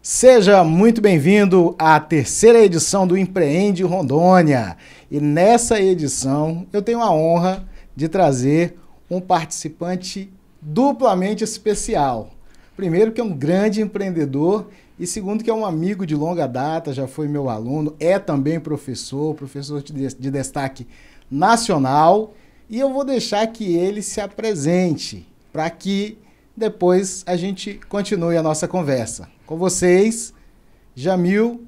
Seja muito bem-vindo à terceira edição do Empreende Rondônia. E nessa edição eu tenho a honra de trazer um participante duplamente especial. Primeiro, que é um grande empreendedor, e segundo, que é um amigo de longa data, já foi meu aluno, é também professor de destaque nacional. E eu vou deixar que ele se apresente para que depois a gente continue a nossa conversa. Com vocês, Jamil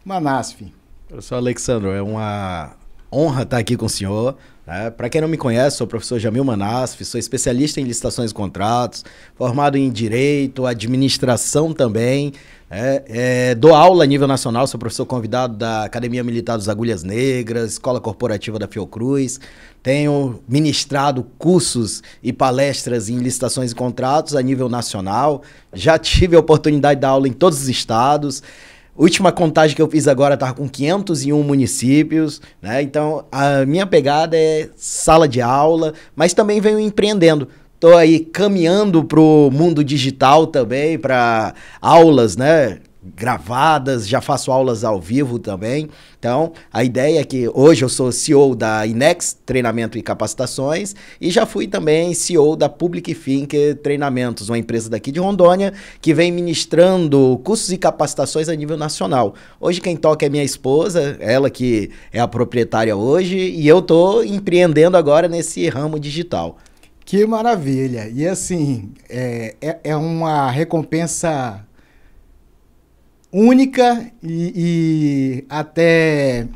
Manasfi. Professor Alexandro, é uma honra estar aqui com o senhor. Para quem não me conhece, sou o professor Jamil Manasfi, sou especialista em licitações e contratos, formado em Direito, Administração também. Dou aula a nível nacional, sou professor convidado da Academia Militar dos Agulhas Negras, Escola Corporativa da Fiocruz. Tenho ministrado cursos e palestras em licitações e contratos a nível nacional. Já tive a oportunidade de dar aula em todos os estados. Última contagem que eu fiz agora estava com 501 municípios, né? Então, a minha pegada é sala de aula, mas também venho empreendendo. Estou aí caminhando para o mundo digital também, para aulas, né, gravadas, já faço aulas ao vivo também. Então, a ideia é que hoje eu sou CEO da Inex Treinamento e Capacitações e já fui também CEO da Public Think Treinamentos, uma empresa daqui de Rondônia que vem ministrando cursos e capacitações a nível nacional. Hoje quem toca é minha esposa, ela que é a proprietária hoje, e eu estou empreendendo agora nesse ramo digital. Que maravilha! E assim, é uma recompensa única e até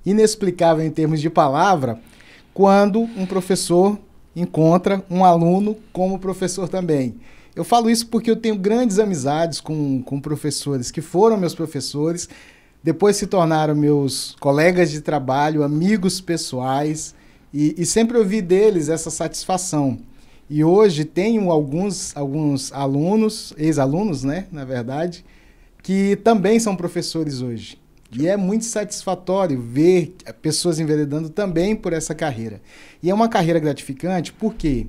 inexplicável em termos de palavra, quando um professor encontra um aluno como professor também. Eu falo isso porque eu tenho grandes amizades com professores que foram meus professores, depois se tornaram meus colegas de trabalho, amigos pessoais, e sempre ouvi deles essa satisfação. E hoje tenho alguns alunos, ex-alunos, né, na verdade, que também são professores hoje. E é muito satisfatório ver pessoas enveredando também por essa carreira. E é uma carreira gratificante porque,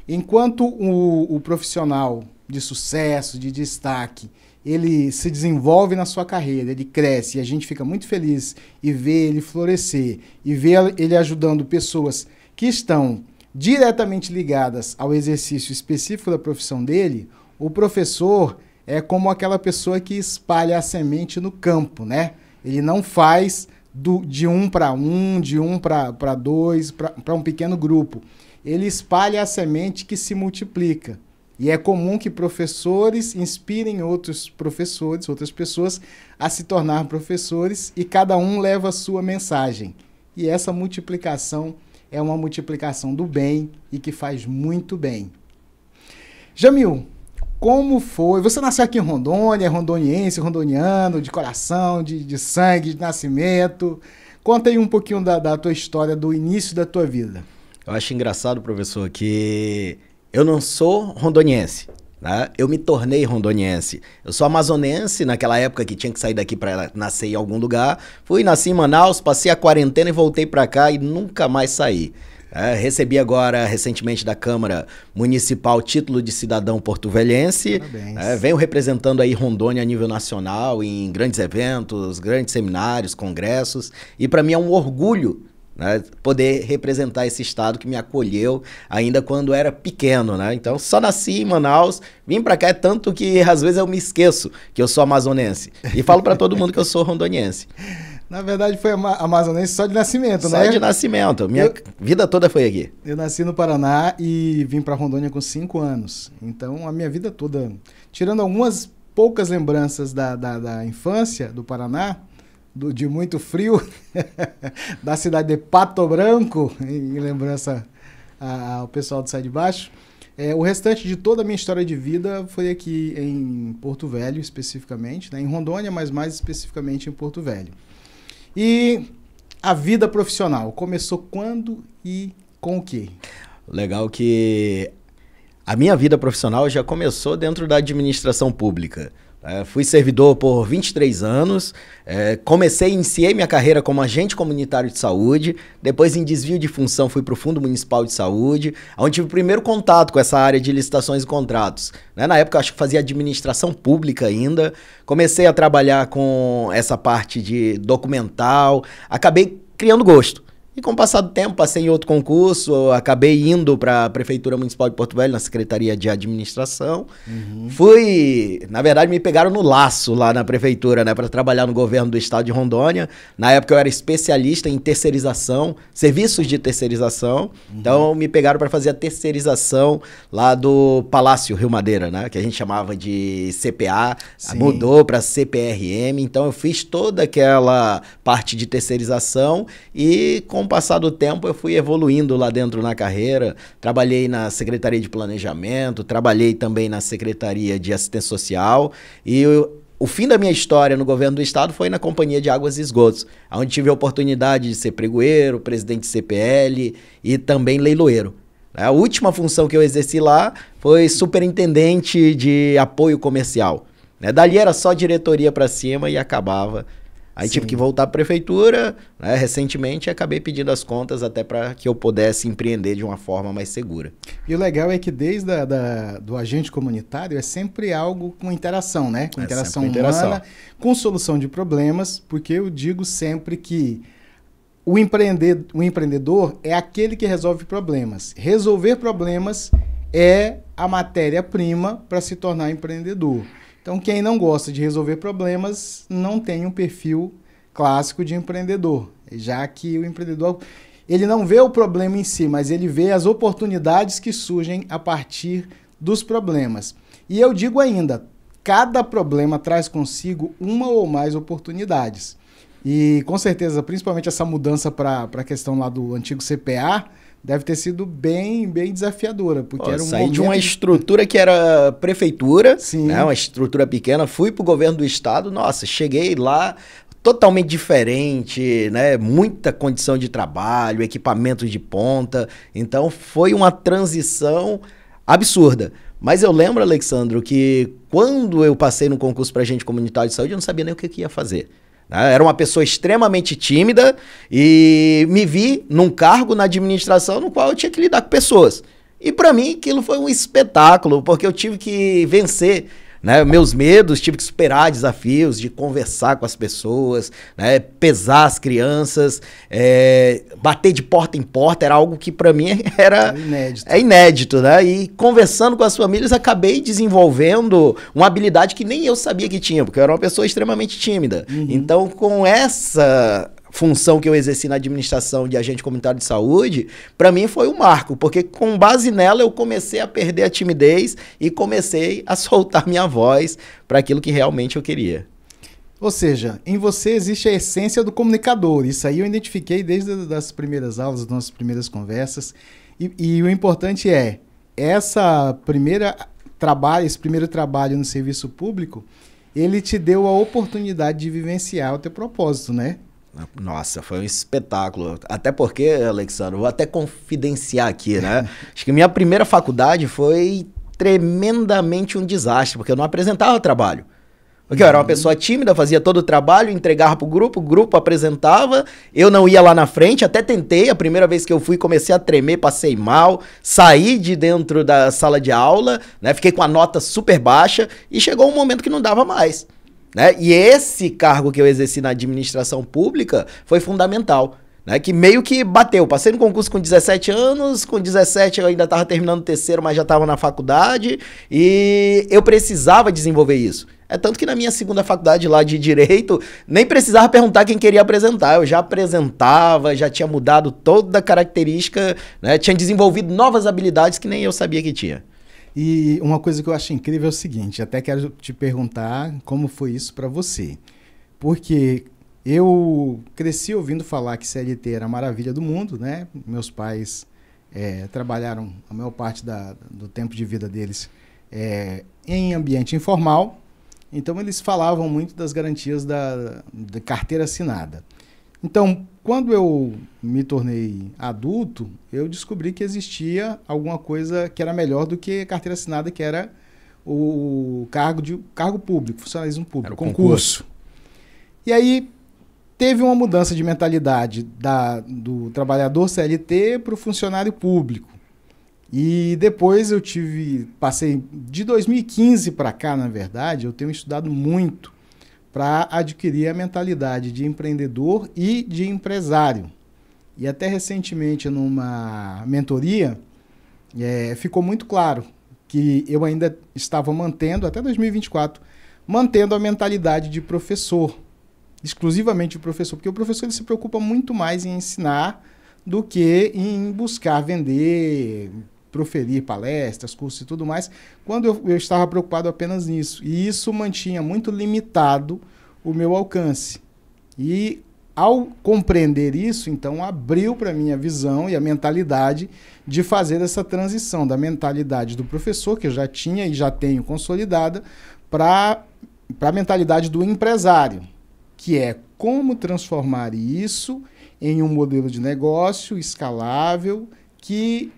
enquanto o profissional de sucesso, de destaque, ele se desenvolve na sua carreira, ele cresce, e a gente fica muito feliz e vê ele florescer, e vê ele ajudando pessoas que estão diretamente ligadas ao exercício específico da profissão dele. O professor é como aquela pessoa que espalha a semente no campo, né? Ele não faz de um para um, de um para dois, para um pequeno grupo. Ele espalha a semente que se multiplica. E é comum que professores inspirem outros professores, outras pessoas, a se tornar professores, e cada um leva a sua mensagem. E essa multiplicação é uma multiplicação do bem e que faz muito bem. Jamil, como foi? Você nasceu aqui em Rondônia, é rondoniense, rondoniano, de coração, de sangue, de nascimento. Conta aí um pouquinho da tua história, do início da tua vida. Eu acho engraçado, professor, que eu não sou rondoniense, né? Eu me tornei rondoniense. Eu sou amazonense, naquela época que tinha que sair daqui para nascer em algum lugar. Nasci em Manaus, passei a quarentena e voltei para cá e nunca mais saí. Recebi agora, recentemente, da Câmara Municipal título de cidadão porto-velhense. Venho representando aí Rondônia a nível nacional em grandes eventos, grandes seminários, congressos. E para mim é um orgulho, né, poder representar esse estado que me acolheu ainda quando era pequeno, né? Então, só nasci em Manaus, vim para cá, tanto que às vezes eu me esqueço que eu sou amazonense. E falo para todo mundo que eu sou rondoniense. Na verdade, foi amazonense só de nascimento, né? Só de nascimento. Minha vida toda foi aqui. Eu nasci no Paraná e vim para Rondônia com 5 anos. Então, a minha vida toda, tirando algumas poucas lembranças da infância do Paraná, de muito frio, da cidade de Pato Branco, em lembrança ao pessoal do Sai de Baixo, o restante de toda a minha história de vida foi aqui em Porto Velho, especificamente, né? Em Rondônia, mas mais especificamente em Porto Velho. E a vida profissional começou quando e com o quê? Legal que a minha vida profissional já começou dentro da administração pública. Fui servidor por 23 anos, iniciei minha carreira como agente comunitário de saúde, depois em desvio de função fui para o Fundo Municipal de Saúde, onde tive o primeiro contato com essa área de licitações e contratos. Na época eu acho que fazia administração pública ainda, comecei a trabalhar com essa parte de documental, acabei criando gosto. E com o passar do tempo, passei em outro concurso, acabei indo para a Prefeitura Municipal de Porto Velho, na Secretaria de Administração. Na verdade, me pegaram no laço lá na Prefeitura, né, para trabalhar no governo do estado de Rondônia. Na época eu era especialista em terceirização, serviços de terceirização. Então me pegaram para fazer a terceirização lá do Palácio Rio Madeira, né, que a gente chamava de CPA, mudou para CPRM. Então eu fiz toda aquela parte de terceirização e com o passar do tempo eu fui evoluindo lá dentro na carreira, trabalhei na Secretaria de Planejamento, trabalhei também na Secretaria de Assistência Social e o fim da minha história no governo do estado foi na Companhia de Águas e Esgotos, onde tive a oportunidade de ser pregoeiro, presidente de CPL e também leiloeiro. A última função que eu exerci lá foi superintendente de apoio comercial. Dali era só diretoria para cima e acabava. Aí tive que voltar para a prefeitura, né, recentemente, e acabei pedindo as contas até para que eu pudesse empreender de uma forma mais segura. E o legal é que desde do agente comunitário é sempre algo com interação, né? Com interação humana, com solução de problemas, porque eu digo sempre que o empreendedor é aquele que resolve problemas. Resolver problemas é a matéria-prima para se tornar empreendedor. Então, quem não gosta de resolver problemas não tem um perfil clássico de empreendedor, já que o empreendedor ele não vê o problema em si, mas ele vê as oportunidades que surgem a partir dos problemas. E eu digo ainda, cada problema traz consigo uma ou mais oportunidades. E, com certeza, principalmente essa mudança para a questão lá do antigo CPA, deve ter sido bem desafiadora, porque era um saí de uma estrutura que era prefeitura, Sim. Né, uma estrutura pequena, fui para o governo do estado, nossa, cheguei lá totalmente diferente, né, muita condição de trabalho, equipamentos de ponta, então foi uma transição absurda. Mas eu lembro, Alexandro, que quando eu passei no concurso para agente comunitário de saúde, eu não sabia nem o que ia fazer. Era uma pessoa extremamente tímida e me vi num cargo na administração no qual eu tinha que lidar com pessoas. E para mim aquilo foi um espetáculo, porque eu tive que vencer, né, meus medos, tive que superar desafios de conversar com as pessoas, né, pesar as crianças, bater de porta em porta, era algo que para mim era inédito, né? E conversando com as famílias acabei desenvolvendo uma habilidade que nem eu sabia que tinha, porque eu era uma pessoa extremamente tímida. Então, com essa função que eu exerci na administração de agente comunitário de saúde, para mim foi um marco, porque com base nela eu comecei a perder a timidez e comecei a soltar minha voz para aquilo que realmente eu queria. Ou seja, em você existe a essência do comunicador. Isso aí eu identifiquei desde as primeiras aulas, das nossas primeiras conversas. E o importante é, esse primeiro trabalho no serviço público, ele te deu a oportunidade de vivenciar o teu propósito, né? Nossa, foi um espetáculo. Até porque, Alexandre, vou até confidenciar aqui, né? Acho que minha primeira faculdade foi tremendamente um desastre, porque eu não apresentava trabalho. Porque eu era uma pessoa tímida, fazia todo o trabalho, entregava pro grupo, o grupo apresentava, eu não ia lá na frente, até tentei, a primeira vez que eu fui comecei a tremer, passei mal, saí de dentro da sala de aula, né? Fiquei com a nota super baixa e chegou um momento que não dava mais. Né? E esse cargo que eu exerci na administração pública foi fundamental, né? Que meio que bateu. Passei no concurso com 17 anos, com 17 eu ainda estava terminando o terceiro, mas já estava na faculdade e eu precisava desenvolver isso. É tanto que na minha segunda faculdade lá de Direito, nem precisava perguntar quem queria apresentar. Eu já apresentava, já tinha mudado toda a característica, né? Tinha desenvolvido novas habilidades que nem eu sabia que tinha. E uma coisa que eu acho incrível é o seguinte, até quero te perguntar como foi isso para você. Porque eu cresci ouvindo falar que CLT era a maravilha do mundo, né? Meus pais trabalharam a maior parte do tempo de vida deles em ambiente informal, então eles falavam muito das garantias da carteira assinada. Então, quando eu me tornei adulto, eu descobri que existia alguma coisa que era melhor do que a carteira assinada, que era o cargo público, funcionalismo público, Era o concurso. E aí teve uma mudança de mentalidade do trabalhador CLT para o funcionário público. E depois passei de 2015 para cá, na verdade, eu tenho estudado muito para adquirir a mentalidade de empreendedor e de empresário. E até recentemente, numa mentoria, ficou muito claro que eu ainda estava mantendo, até 2024, mantendo a mentalidade de professor, exclusivamente de professor, porque o professor ele se preocupa muito mais em ensinar do que em buscar vender, proferir palestras, cursos e tudo mais, quando eu estava preocupado apenas nisso. E isso mantinha muito limitado o meu alcance. E ao compreender isso, então, abriu para mim a visão e a mentalidade de fazer essa transição da mentalidade do professor, que eu já tinha e já tenho consolidada, para a mentalidade do empresário, que é como transformar isso em um modelo de negócio escalável que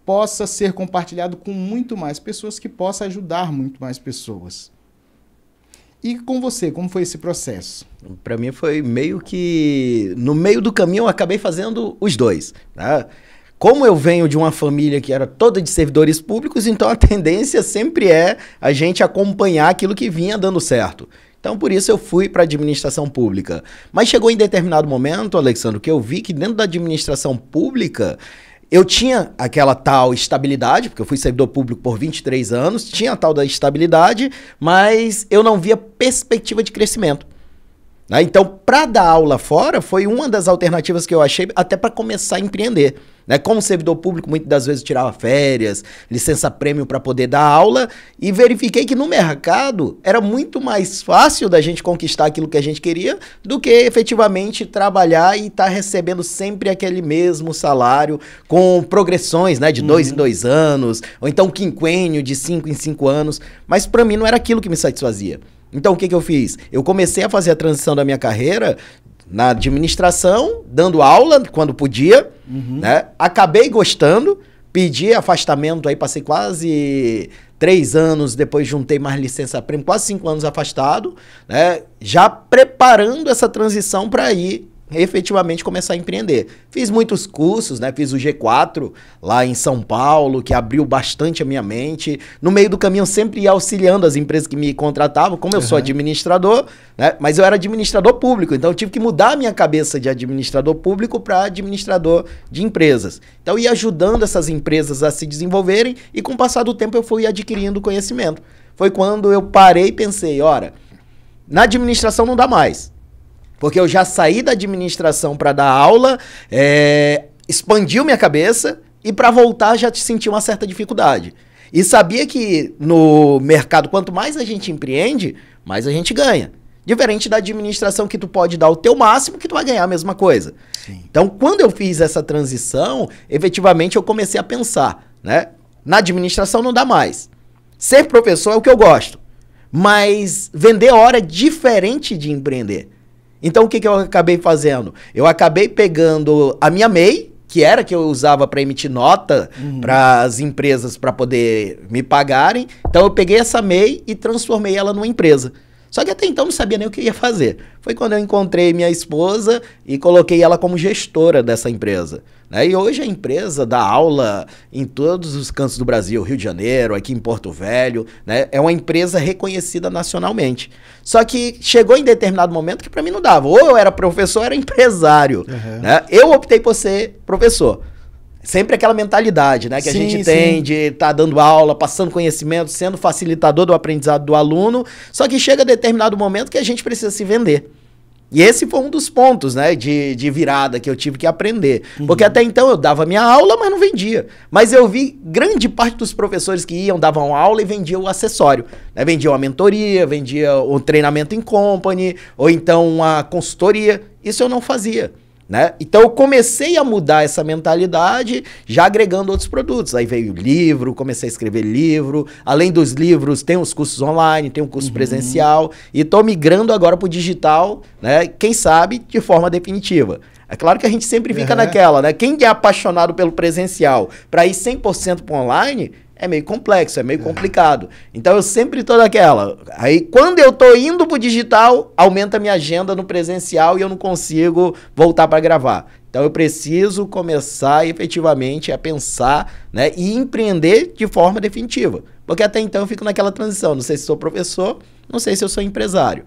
possa ser compartilhado com muito mais pessoas, que possa ajudar muito mais pessoas. E com você, como foi esse processo? Para mim foi meio que... No meio do caminho eu acabei fazendo os dois, né? Como eu venho de uma família que era toda de servidores públicos, então a tendência sempre é a gente acompanhar aquilo que vinha dando certo. Então, por isso eu fui para a administração pública. Mas chegou em determinado momento, Alexandre, que eu vi que dentro da administração pública eu tinha aquela tal estabilidade, porque eu fui servidor público por 23 anos, tinha a tal da estabilidade, mas eu não via perspectiva de crescimento. Né? Então, para dar aula fora, foi uma das alternativas que eu achei até para começar a empreender. Né? Como servidor público, muitas das vezes eu tirava férias, licença-prêmio para poder dar aula, e verifiquei que no mercado era muito mais fácil da gente conquistar aquilo que a gente queria do que efetivamente trabalhar e estar recebendo sempre aquele mesmo salário com progressões, né, de 2 em 2 anos, ou então quinquênio de 5 em 5 anos, mas para mim não era aquilo que me satisfazia. Então o que eu fiz? Eu comecei a fazer a transição da minha carreira na administração, dando aula quando podia, né? Acabei gostando, pedi afastamento, aí passei quase 3 anos, depois juntei mais licença-prêmio, quase 5 anos afastado, né? Já preparando essa transição para ir efetivamente começar a empreender. Fiz muitos cursos, né? Fiz o G4 lá em São Paulo, que abriu bastante a minha mente. No meio do caminho eu sempre ia auxiliando as empresas que me contratavam, como eu sou administrador, né? Mas eu era administrador público, então eu tive que mudar a minha cabeça de administrador público para administrador de empresas. Então eu ia ajudando essas empresas a se desenvolverem e com o passar do tempo eu fui adquirindo conhecimento. Foi quando eu parei e pensei, ora, na administração não dá mais. Porque eu já saí da administração para dar aula, expandiu minha cabeça e para voltar já senti uma certa dificuldade. E sabia que no mercado, quanto mais a gente empreende, mais a gente ganha. Diferente da administração que tu pode dar o teu máximo que tu vai ganhar a mesma coisa. Sim. Então, quando eu fiz essa transição, efetivamente eu comecei a pensar, né? Na administração não dá mais. Ser professor é o que eu gosto. Mas vender hora é diferente de empreender. Então, o que eu acabei fazendo? Eu acabei pegando a minha MEI, que era que eu usava para emitir nota para as empresas para poder me pagarem. Então, eu peguei essa MEI e transformei ela numa empresa. Só que até então não sabia nem o que ia fazer. Foi quando eu encontrei minha esposa e coloquei ela como gestora dessa empresa. Né? E hoje a empresa dá aula em todos os cantos do Brasil, Rio de Janeiro, aqui em Porto Velho. Né? É uma empresa reconhecida nacionalmente. Só que chegou em determinado momento que para mim não dava. Ou eu era professor ou era empresário. Né? Eu optei por ser professor. Sempre aquela mentalidade, né, que a gente tem de estar dando aula, passando conhecimento, sendo facilitador do aprendizado do aluno, só que chega a determinado momento que a gente precisa se vender. E esse foi um dos pontos, né, de virada que eu tive que aprender. Porque até então eu dava minha aula, mas não vendia. Mas eu vi grande parte dos professores que iam, davam aula e vendiam o acessório. Né? Vendiam a mentoria, vendia o treinamento em company, ou então uma consultoria. Isso eu não fazia. Né? Então eu comecei a mudar essa mentalidade, já agregando outros produtos. Aí veio o livro, comecei a escrever livro. Além dos livros, tem os cursos online, tem um curso presencial. E estou migrando agora para o digital, né? Quem sabe de forma definitiva. É claro que a gente sempre fica naquela, né? Quem é apaixonado pelo presencial para ir 100% para online, é meio complexo, é meio complicado. Então eu sempre tô naquela. Aí quando eu tô indo pro digital, aumenta a minha agenda no presencial e eu não consigo voltar para gravar. Então eu preciso começar efetivamente a pensar, né, e empreender de forma definitiva. Porque até então eu fico naquela transição. Não sei se sou professor, não sei se eu sou empresário.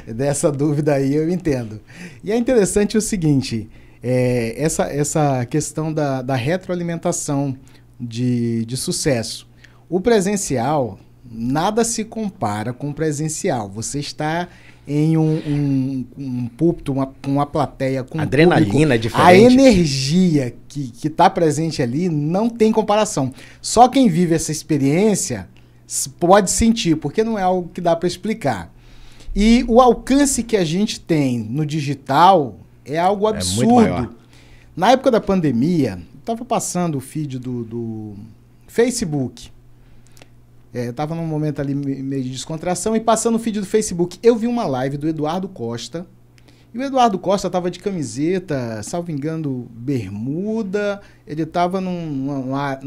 Dessa dúvida aí eu entendo. E é interessante o seguinte, essa questão da retroalimentação de sucesso. O presencial, nada se compara com o presencial. Você está em um púlpito, uma plateia com adrenalina público, diferente. a energia que está presente ali não tem comparação. Só quem vive essa experiência pode sentir, porque não é algo que dá para explicar. E o alcance que a gente tem no digital é algo absurdo. É muito maior. Na época da pandemia, eu estava passando o feed do Facebook. Estava num momento ali meio de descontração e passando o feed do Facebook. Eu vi uma live do Eduardo Costa. E o Eduardo Costa estava de camiseta, salvo engano, bermuda. Ele estava numa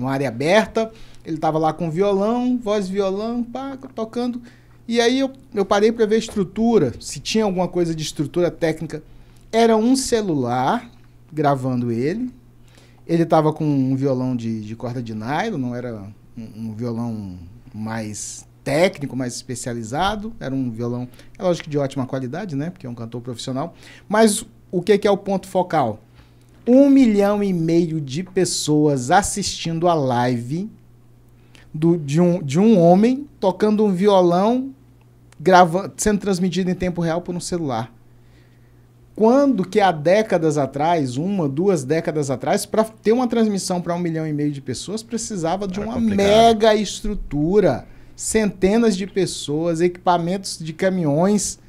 área aberta. Ele estava lá com violão, voz de violão, pá, tocando. E aí eu parei para ver a estrutura, se tinha alguma coisa de estrutura técnica. Era um celular gravando ele. Ele estava com um violão de corda de nylon, não era um violão mais técnico, mais especializado. Era um violão, é lógico, de ótima qualidade, né? Porque é um cantor profissional. Mas o que é o ponto focal? 1,5 milhão de pessoas assistindo a live de um homem tocando um violão, sendo transmitido em tempo real por um celular. Quando que há décadas atrás, 1, 2 décadas atrás, para ter uma transmissão para 1,5 milhão de pessoas, precisava de uma mega estrutura, centenas de pessoas, equipamentos de caminhões.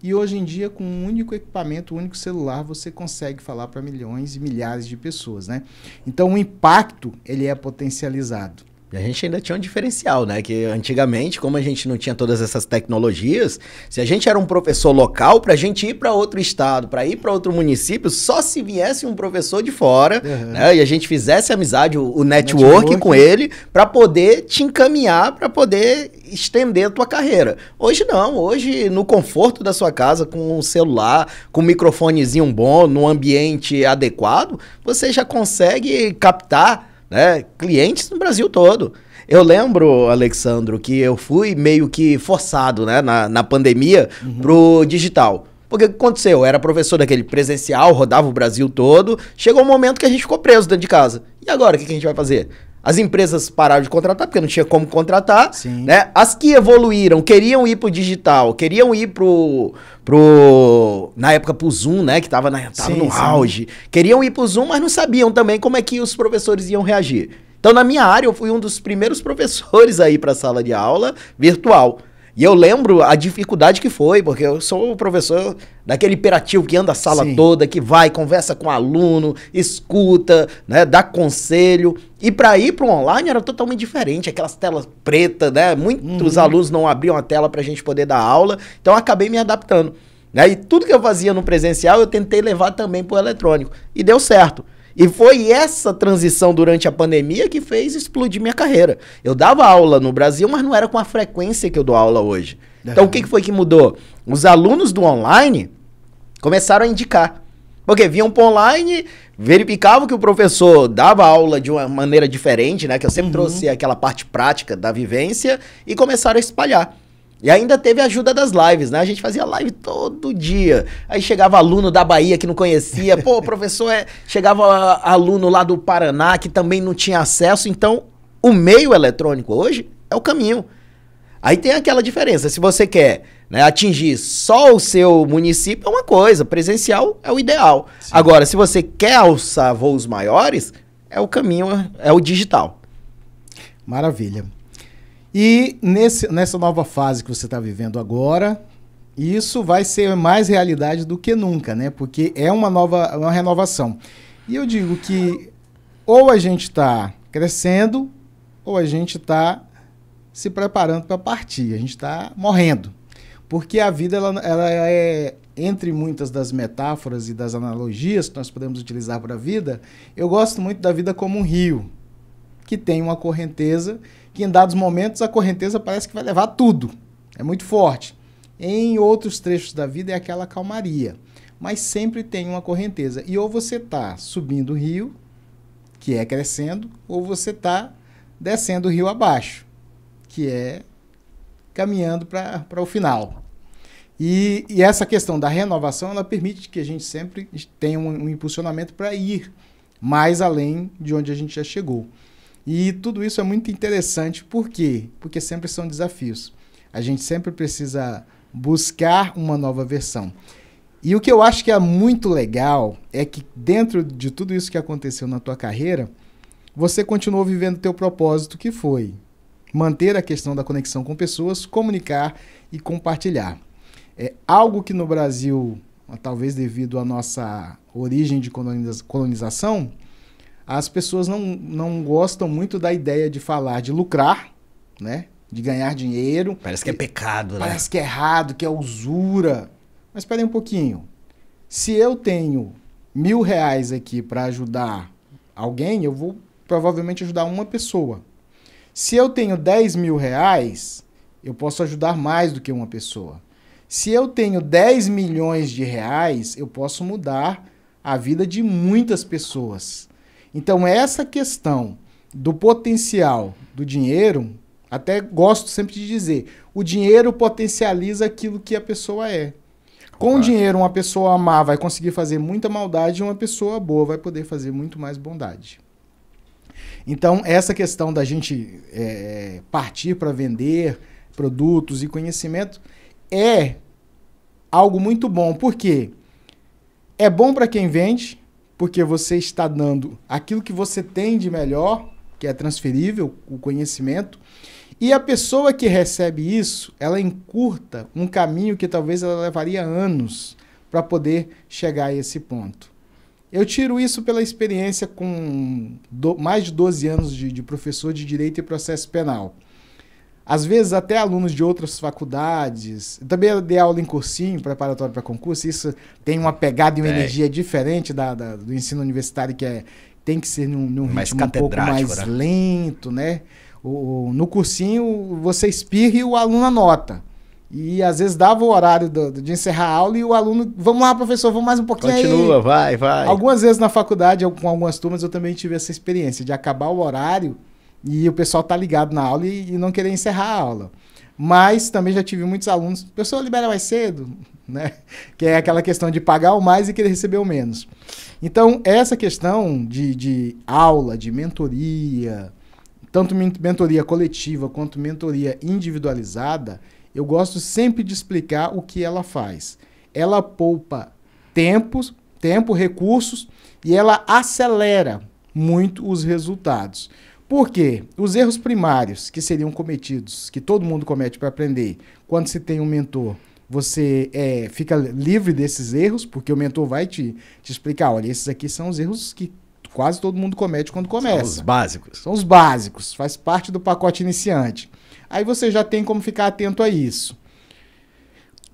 E hoje em dia, com um único equipamento, um único celular, você consegue falar para milhões e milhares de pessoas, né? Então, o impacto, ele é potencializado. E a gente ainda tinha um diferencial, né? Que antigamente, como a gente não tinha todas essas tecnologias, se a gente era um professor local, para a gente ir para outro estado, para ir para outro município, só se viesse um professor de fora, né? E a gente fizesse amizade, o network com ele, para poder te encaminhar, para poder estender a tua carreira. Hoje não, hoje no conforto da sua casa, com um celular, com um microfonezinho bom, num ambiente adequado, você já consegue captar, né, clientes no Brasil todo. Eu lembro, Alexandro, que eu fui meio que forçado, né, na pandemia, pro digital. Porque o que aconteceu? Eu era professor daquele presencial, rodava o Brasil todo, chegou um momento que a gente ficou preso dentro de casa. E agora, o que a gente vai fazer? As empresas pararam de contratar, porque não tinha como contratar, né? As que evoluíram, queriam ir pro digital, queriam ir na época pro Zoom, né? Que tava no auge. Queriam ir pro Zoom, mas não sabiam também como é que os professores iam reagir. Então, na minha área, eu fui um dos primeiros professores a ir pra sala de aula virtual. E eu lembro a dificuldade que foi, porque eu sou o professor daquele hiperativo que anda a sala toda, que vai, conversa com o aluno, escuta, né, dá conselho. E para ir para o online era totalmente diferente, aquelas telas pretas, né? Muitos alunos não abriam a tela para a gente poder dar aula, então eu acabei me adaptando. Né? E tudo que eu fazia no presencial eu tentei levar também para o eletrônico. E deu certo. E foi essa transição durante a pandemia que fez explodir minha carreira. Eu dava aula no Brasil, mas não era com a frequência que eu dou aula hoje. Então, o que foi que mudou? Os alunos do online começaram a indicar. Porque vinham para online, verificavam que o professor dava aula de uma maneira diferente, né? Que eu sempre trouxe aquela parte prática da vivência, e começaram a espalhar. E ainda teve a ajuda das lives, né? A gente fazia live todo dia. Aí chegava aluno da Bahia que não conhecia. Pô, professor, chegava aluno lá do Paraná que também não tinha acesso. Então, o meio eletrônico hoje é o caminho. Aí tem aquela diferença. Se você quer, né, atingir só o seu município, é uma coisa. Presencial é o ideal. Sim. Agora, se você quer alçar voos maiores, é o caminho, é o digital. Maravilha. E nessa nova fase que você está vivendo agora, isso vai ser mais realidade do que nunca, né? Porque é uma renovação. E eu digo que ou a gente está crescendo, ou a gente está se preparando para partir. A gente está morrendo. Porque a vida, ela é, entre muitas das metáforas e das analogias que nós podemos utilizar para a vida, eu gosto muito da vida como um rio, que tem uma correnteza, que em dados momentos a correnteza parece que vai levar tudo. É muito forte. Em outros trechos da vida é aquela calmaria. Mas sempre tem uma correnteza. E ou você está subindo o rio, que é crescendo, ou você está descendo o rio abaixo, que é caminhando para o final. E essa questão da renovação, ela permite que a gente sempre tenha um impulsionamento para ir mais além de onde a gente já chegou. E tudo isso é muito interessante, por quê? Porque sempre são desafios. A gente sempre precisa buscar uma nova versão. E o que eu acho que é muito legal é que dentro de tudo isso que aconteceu na tua carreira, você continuou vivendo o teu propósito, que foi manter a questão da conexão com pessoas, comunicar e compartilhar. É algo que no Brasil, talvez devido à nossa origem de colonização, as pessoas não gostam muito da ideia de falar de lucrar, né? De ganhar dinheiro. Parece que é pecado, né? Parece que é errado, que é usura. Mas espera aí um pouquinho. Se eu tenho R$1.000 aqui para ajudar alguém, eu vou provavelmente ajudar uma pessoa. Se eu tenho R$10.000, eu posso ajudar mais do que uma pessoa. Se eu tenho 10 milhões de reais, eu posso mudar a vida de muitas pessoas. Então, essa questão do potencial do dinheiro, até gosto sempre de dizer, o dinheiro potencializa aquilo que a pessoa é. Com o dinheiro, uma pessoa má vai conseguir fazer muita maldade e uma pessoa boa vai poder fazer muito mais bondade. Então, essa questão da gente partir para vender produtos e conhecimento é algo muito bom. Por quê? É bom para quem vende, porque você está dando aquilo que você tem de melhor, que é transferível, o conhecimento. E a pessoa que recebe isso, ela encurta um caminho que talvez ela levaria anos para poder chegar a esse ponto. Eu tiro isso pela experiência com mais de 12 anos de professor de Direito e Processo Penal. Às vezes até alunos de outras faculdades, também dei aula em cursinho, preparatório para concurso, isso tem uma pegada e uma energia diferente do ensino universitário, que tem que ser num ritmo um pouco mais lento, né? No cursinho você espirra e o aluno anota. E às vezes dava o horário de encerrar a aula e o aluno, vamos lá, professor, vamos mais um pouquinho. Continua, aí. Vai. Algumas vezes na faculdade, com algumas turmas, eu também tive essa experiência de acabar o horário e o pessoal tá ligado na aula e não querer encerrar a aula. Mas também já tive muitos alunos, o pessoal libera mais cedo, né? Que é aquela questão de pagar o mais e querer receber o menos. Então, essa questão de aula, de mentoria, tanto mentoria coletiva quanto mentoria individualizada, eu gosto sempre de explicar o que ela faz. Ela poupa tempo, recursos, e ela acelera muito os resultados. Por quê? Os erros primários que seriam cometidos, que todo mundo comete para aprender, quando se tem um mentor, você fica livre desses erros, porque o mentor vai te explicar, olha, esses aqui são os erros que quase todo mundo comete quando começa. São os básicos. São os básicos, faz parte do pacote iniciante. Aí você já tem como ficar atento a isso.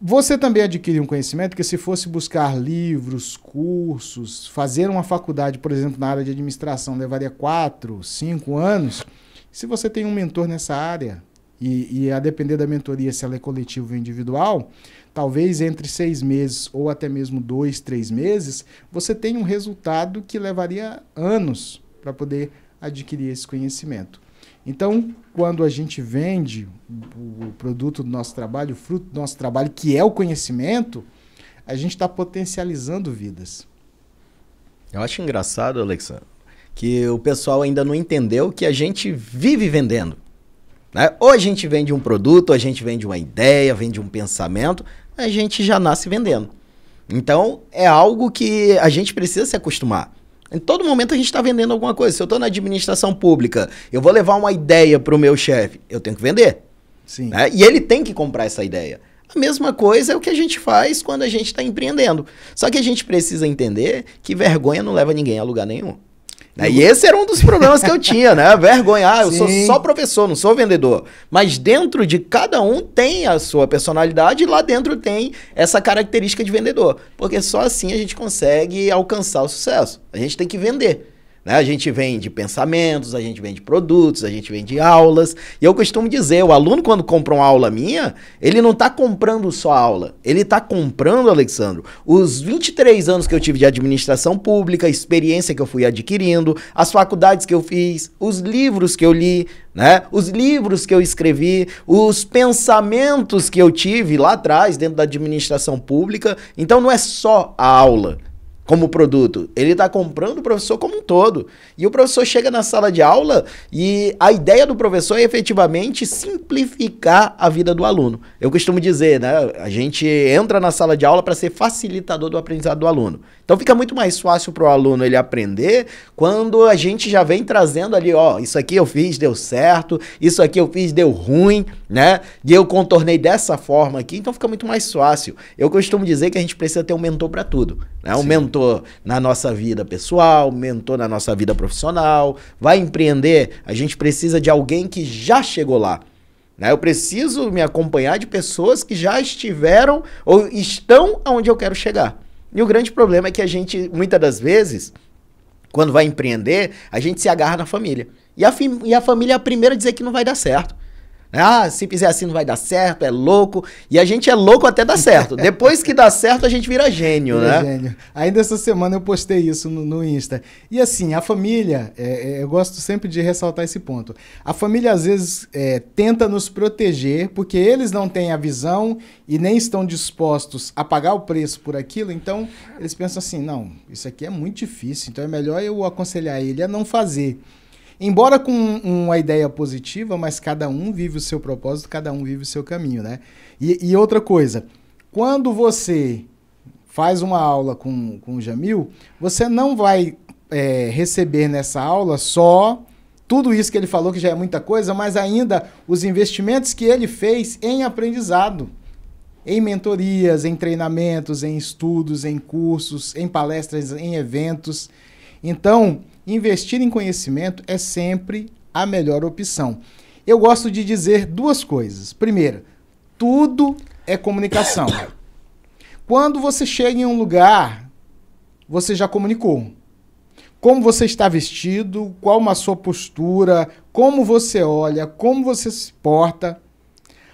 Você também adquire um conhecimento que, se fosse buscar livros, cursos, fazer uma faculdade, por exemplo, na área de administração, levaria 4, 5 anos. Se você tem um mentor nessa área, e a depender da mentoria, se ela é coletiva ou individual, talvez entre 6 meses ou até mesmo 2, 3 meses, você tem um resultado que levaria anos para poder adquirir esse conhecimento. Então, quando a gente vende o produto do nosso trabalho, o fruto do nosso trabalho, que é o conhecimento, a gente está potencializando vidas. Eu acho engraçado, Alexandre, que o pessoal ainda não entendeu que a gente vive vendendo, né? Ou a gente vende um produto, ou a gente vende uma ideia, vende um pensamento, a gente já nasce vendendo. Então, é algo que a gente precisa se acostumar. Em todo momento a gente está vendendo alguma coisa. Se eu estou na administração pública, eu vou levar uma ideia para o meu chefe, eu tenho que vender. Sim. Né? E ele tem que comprar essa ideia. A mesma coisa é o que a gente faz quando a gente está empreendendo. Só que a gente precisa entender que vergonha não leva ninguém a lugar nenhum. Né? E esse era um dos problemas que eu tinha, né? Vergonha. Eu sou só professor, não sou vendedor. Mas dentro de cada um tem a sua personalidade e lá dentro tem essa característica de vendedor. Porque só assim a gente consegue alcançar o sucesso. A gente tem que vender. né? A gente vende pensamentos, a gente vende produtos, a gente vende aulas. E eu costumo dizer, o aluno quando compra uma aula minha, ele não está comprando só a aula. Ele está comprando, Alexandro, os 23 anos que eu tive de administração pública, a experiência que eu fui adquirindo, as faculdades que eu fiz, os livros que eu li, né? Os livros que eu escrevi, os pensamentos que eu tive lá atrás dentro da administração pública. Então não é só a aula como produto, ele está comprando o professor como um todo. E o professor chega na sala de aula e a ideia do professor é efetivamente simplificar a vida do aluno. Eu costumo dizer, né? A gente entra na sala de aula para ser facilitador do aprendizado do aluno. Então fica muito mais fácil para o aluno ele aprender quando a gente já vem trazendo ali, ó, isso aqui eu fiz, deu certo, isso aqui eu fiz, deu ruim, né? E eu contornei dessa forma aqui, então fica muito mais fácil. Eu costumo dizer que a gente precisa ter um mentor para tudo, né? Um mentor na nossa vida pessoal, mentor na nossa vida profissional. Vai empreender, a gente precisa de alguém que já chegou lá, né? Eu preciso me acompanhar de pessoas que já estiveram ou estão onde eu quero chegar. E o grande problema é que a gente, muitas das vezes, quando vai empreender, a gente se agarra na família. E a família é a primeira a dizer que não vai dar certo. Ah, se fizer assim não vai dar certo, é louco. E a gente é louco até dar certo. Depois que dá certo, a gente vira gênio, né? Gênio. Ainda essa semana eu postei isso no Insta. E assim, a família, eu gosto sempre de ressaltar esse ponto. A família, às vezes, tenta nos proteger, porque eles não têm a visão e nem estão dispostos a pagar o preço por aquilo. Então, eles pensam assim, não, isso aqui é muito difícil, então é melhor eu aconselhar ele a não fazer. Embora com uma ideia positiva, mas cada um vive o seu propósito, cada um vive o seu caminho, né? E outra coisa, quando você faz uma aula com o Jamil, você não vai receber nessa aula só tudo isso que ele falou, que já é muita coisa, mas ainda os investimentos que ele fez em aprendizado, em mentorias, em treinamentos, em estudos, em cursos, em palestras, em eventos. Então, investir em conhecimento é sempre a melhor opção. Eu gosto de dizer duas coisas. Primeiro, tudo é comunicação. Quando você chega em um lugar, você já comunicou. Como você está vestido, qual a sua postura, como você olha, como você se porta.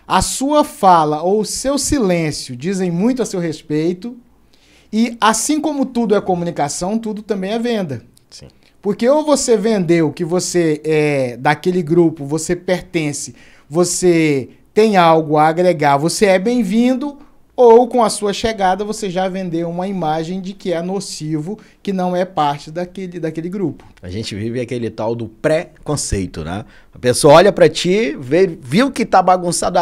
A sua fala ou o seu silêncio dizem muito a seu respeito. E assim como tudo é comunicação, tudo também é venda. Sim. Porque ou você vendeu que você é daquele grupo, você pertence, você tem algo a agregar, você é bem-vindo, ou com a sua chegada você já vendeu uma imagem de que é nocivo, que não é parte daquele grupo. A gente vive aquele tal do pré-conceito, né? A pessoa olha pra ti, viu que tá bagunçado,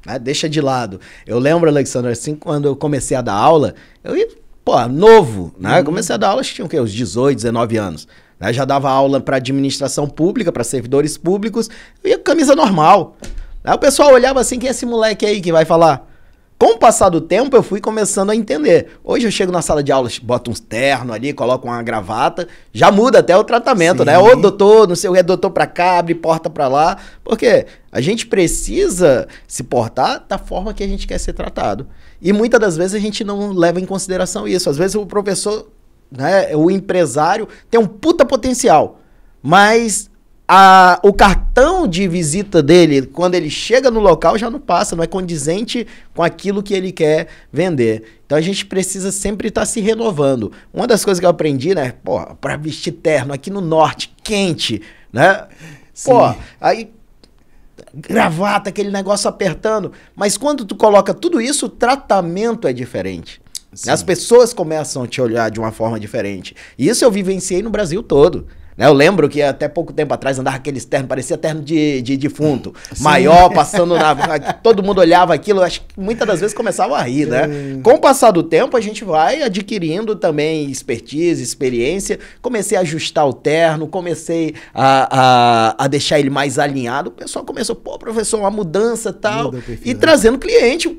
né? Deixa de lado. Eu lembro, Alexandre, assim, quando eu comecei a dar aula, eu ia... Pô, novo, né? Comecei a dar aula, acho que tinha o quê? Uns 18, 19 anos. Né? Já dava aula para administração pública, para servidores públicos, eu ia com camisa normal. Aí o pessoal olhava assim, quem é esse moleque aí que vai falar? Com o passar do tempo, eu fui começando a entender. Hoje eu chego na sala de aula, boto uns terno ali, coloco uma gravata, já muda até o tratamento, né? Ô, doutor, não sei o que, doutor pra cá, abre porta pra lá. Porque a gente precisa se portar da forma que a gente quer ser tratado. E muitas das vezes a gente não leva em consideração isso. Às vezes o professor, né, o empresário, tem um puta potencial, mas o cartão de visita dele, quando ele chega no local, já não passa, não é condizente com aquilo que ele quer vender. Então a gente precisa sempre estar se renovando. Uma das coisas que eu aprendi, né, pô, para vestir terno aqui no norte, quente, né? Sim. Pô, aí gravata, aquele negócio apertando. Mas quando tu coloca tudo isso, o tratamento é diferente. Sim. As pessoas começam a te olhar de uma forma diferente. E isso eu vivenciei no Brasil todo. Eu lembro que até pouco tempo atrás andava aqueles ternos, parecia terno de defunto. Sim. Maior, passando na... Todo mundo olhava aquilo, acho que muitas das vezes começava a rir, né? Com o passar do tempo, a gente vai adquirindo também expertise, experiência. Comecei a ajustar o terno, comecei a deixar ele mais alinhado. O pessoal começou, pô, professor, uma mudança e tal. E trazendo cliente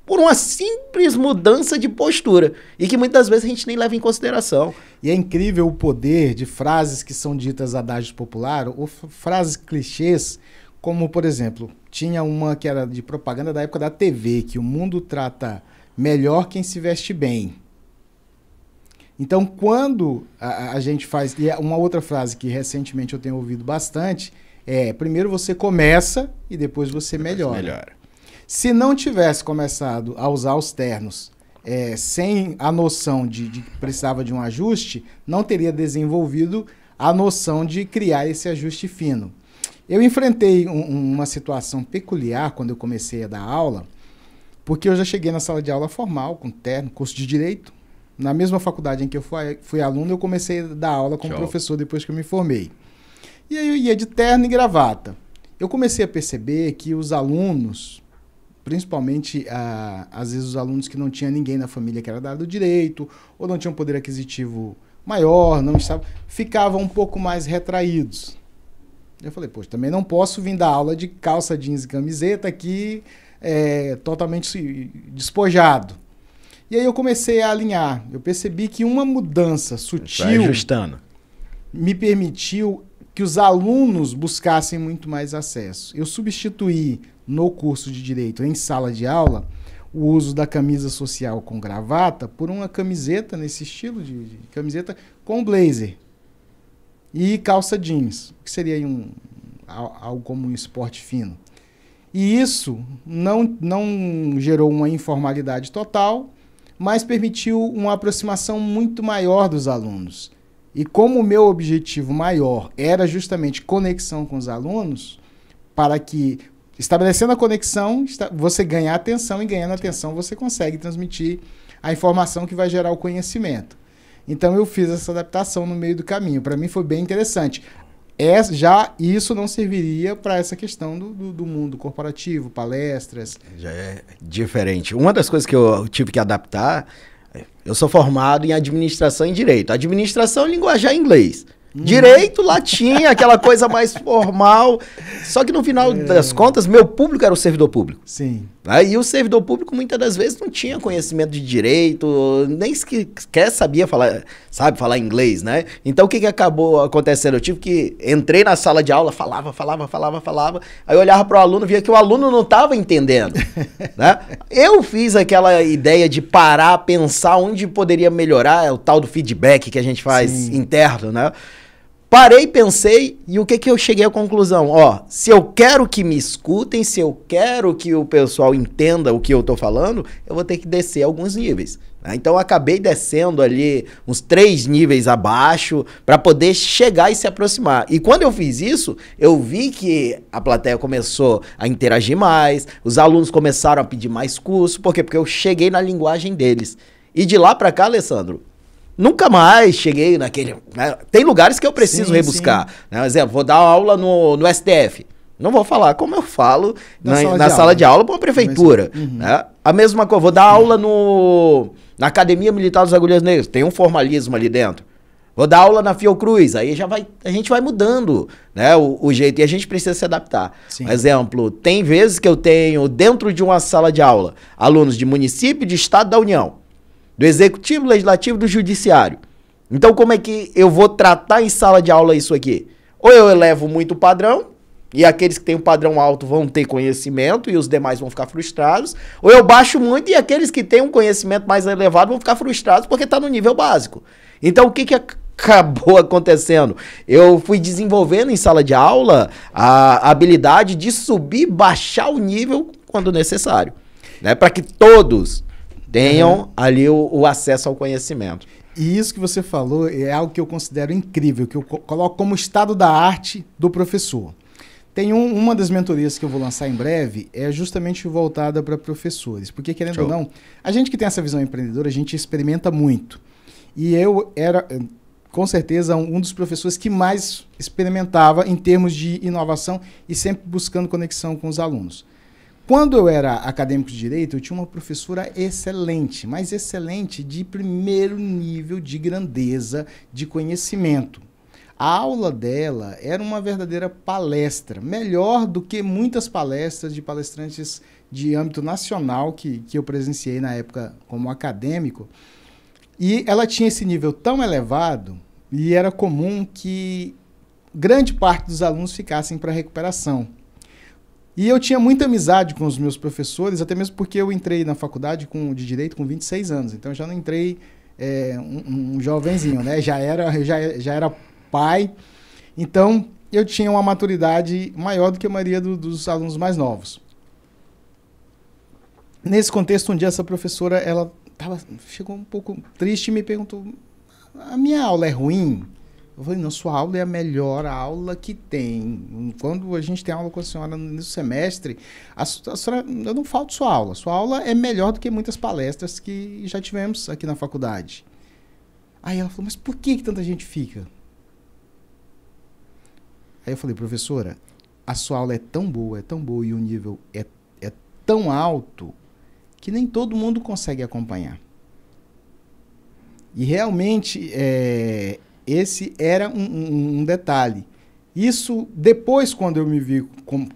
por uma simples mudança de postura. E que muitas vezes a gente nem leva em consideração. E é incrível o poder de frases que são ditas adágio popular, ou frases clichês, como, por exemplo, tinha uma que era de propaganda da época da TV, que o mundo trata melhor quem se veste bem. Então, quando a gente faz... E uma outra frase que recentemente eu tenho ouvido bastante é: primeiro você começa e depois você melhora. Se não tivesse começado a usar os ternos sem a noção de que precisava de um ajuste, não teria desenvolvido a noção de criar esse ajuste fino. Eu enfrentei uma situação peculiar quando eu comecei a dar aula, porque eu já cheguei na sala de aula formal, com terno, curso de Direito. Na mesma faculdade em que eu fui aluno, eu comecei a dar aula como professor depois que eu me formei. E aí eu ia de terno e gravata. Eu comecei a perceber que os alunos, principalmente, às vezes os alunos que não tinham ninguém na família que era da área do direito, ou não tinham poder aquisitivo maior, ficavam um pouco mais retraídos. Eu falei, poxa, também não posso vir dar aula de calça jeans e camiseta aqui, totalmente despojado. E aí eu comecei a alinhar. Eu percebi que uma mudança sutil me permitiu que os alunos buscassem muito mais acesso. Eu substituí no curso de Direito, em sala de aula, o uso da camisa social com gravata por uma camiseta nesse estilo de camiseta com blazer e calça jeans, que seria algo como um esporte fino. E isso não gerou uma informalidade total, mas permitiu uma aproximação muito maior dos alunos. E como o meu objetivo maior era justamente conexão com os alunos, para que, estabelecendo a conexão, você ganhar atenção, e ganhando atenção você consegue transmitir a informação que vai gerar o conhecimento. Então eu fiz essa adaptação no meio do caminho. Para mim foi bem interessante. Já isso não serviria para essa questão do mundo corporativo, palestras. Já é diferente. Uma das coisas que eu tive que adaptar, eu sou formado em administração e direito. Administração é linguajar em inglês. Direito, latim, aquela coisa mais formal. Só que no final das contas, meu público era o servidor público. Sim. E o servidor público muitas das vezes não tinha conhecimento de direito, nem sequer sabia falar inglês, né? Então o que acabou acontecendo? Eu entrei na sala de aula, falava. Aí eu olhava para o aluno, via que o aluno não estava entendendo, né? Eu fiz aquela ideia de parar, pensar onde poderia melhorar, o tal do feedback que a gente faz interno, né? Parei, pensei, e o que eu cheguei à conclusão? Se eu quero que me escutem, se eu quero que o pessoal entenda o que eu tô falando, eu vou ter que descer alguns níveis, né? Então eu acabei descendo ali uns 3 níveis abaixo para poder chegar e se aproximar. E quando eu fiz isso, eu vi que a plateia começou a interagir mais, os alunos começaram a pedir mais curso. Por quê? Porque eu cheguei na linguagem deles. E de lá para cá, Alessandro, nunca mais cheguei naquele... Né? Tem lugares que eu preciso rebuscar. Né? Por exemplo, vou dar aula no STF. Não vou falar como eu falo na sala de aula para uma prefeitura. Né? A mesma coisa, vou dar aula na Academia Militar dos Agulhas Negras. Tem um formalismo ali dentro. Vou dar aula na Fiocruz. Aí a gente vai mudando, né, o jeito. E a gente precisa se adaptar. Sim. Por exemplo, tem vezes que eu tenho dentro de uma sala de aula alunos de município, de estado, da União, do Executivo, Legislativo, do Judiciário. Então, como é que eu vou tratar em sala de aula isso aqui? Ou eu elevo muito o padrão, e aqueles que têm um padrão alto vão ter conhecimento, e os demais vão ficar frustrados. Ou eu baixo muito, e aqueles que têm um conhecimento mais elevado vão ficar frustrados porque está no nível básico. Então, o que acabou acontecendo? Eu fui desenvolvendo em sala de aula a habilidade de subir, baixar o nível quando necessário, né? Para que todos tenham ali o acesso ao conhecimento. E isso que você falou é algo que eu considero incrível, que eu coloco como estado da arte do professor. Tem uma das mentorias que eu vou lançar em breve, é justamente voltada para professores. Porque, querendo ou não, a gente que tem essa visão empreendedora, a gente experimenta muito. E eu era, com certeza, um dos professores que mais experimentava em termos de inovação e sempre buscando conexão com os alunos. Quando eu era acadêmico de Direito, eu tinha uma professora excelente, mas excelente de primeiro nível de grandeza, de conhecimento. A aula dela era uma verdadeira palestra, melhor do que muitas palestras de palestrantes de âmbito nacional que eu presenciei na época como acadêmico. E ela tinha esse nível tão elevado, e era comum que grande parte dos alunos ficassem para recuperação. E eu tinha muita amizade com os meus professores, até mesmo porque eu entrei na faculdade de Direito com 26 anos. Então eu já não entrei um jovenzinho, né? Já era pai. Então, eu tinha uma maturidade maior do que a maioria dos alunos mais novos. Nesse contexto, um dia essa professora, chegou um pouco triste e me perguntou, a minha aula é ruim? Eu falei, não, sua aula é a melhor aula que tem. Quando a gente tem aula com a senhora no semestre, a senhora, eu não falto sua aula. Sua aula é melhor do que muitas palestras que já tivemos aqui na faculdade. Aí ela falou, mas por que tanta gente fica? Aí eu falei, professora, a sua aula é tão boa e o nível é tão alto que nem todo mundo consegue acompanhar. E realmente, esse era um detalhe. Isso, depois, quando eu me vi,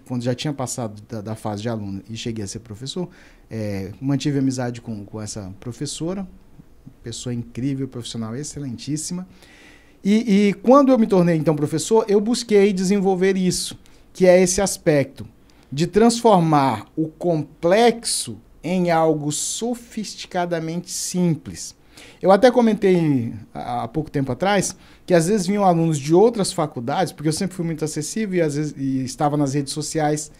quando já tinha passado da fase de aluno e cheguei a ser professor, mantive amizade com essa professora, pessoa incrível, profissional excelentíssima. E quando eu me tornei, então, professor, eu busquei desenvolver isso, que é esse aspecto de transformar o complexo em algo sofisticadamente simples. Eu até comentei há pouco tempo atrás que às vezes vinham alunos de outras faculdades, porque eu sempre fui muito acessível e às vezes estava nas redes sociais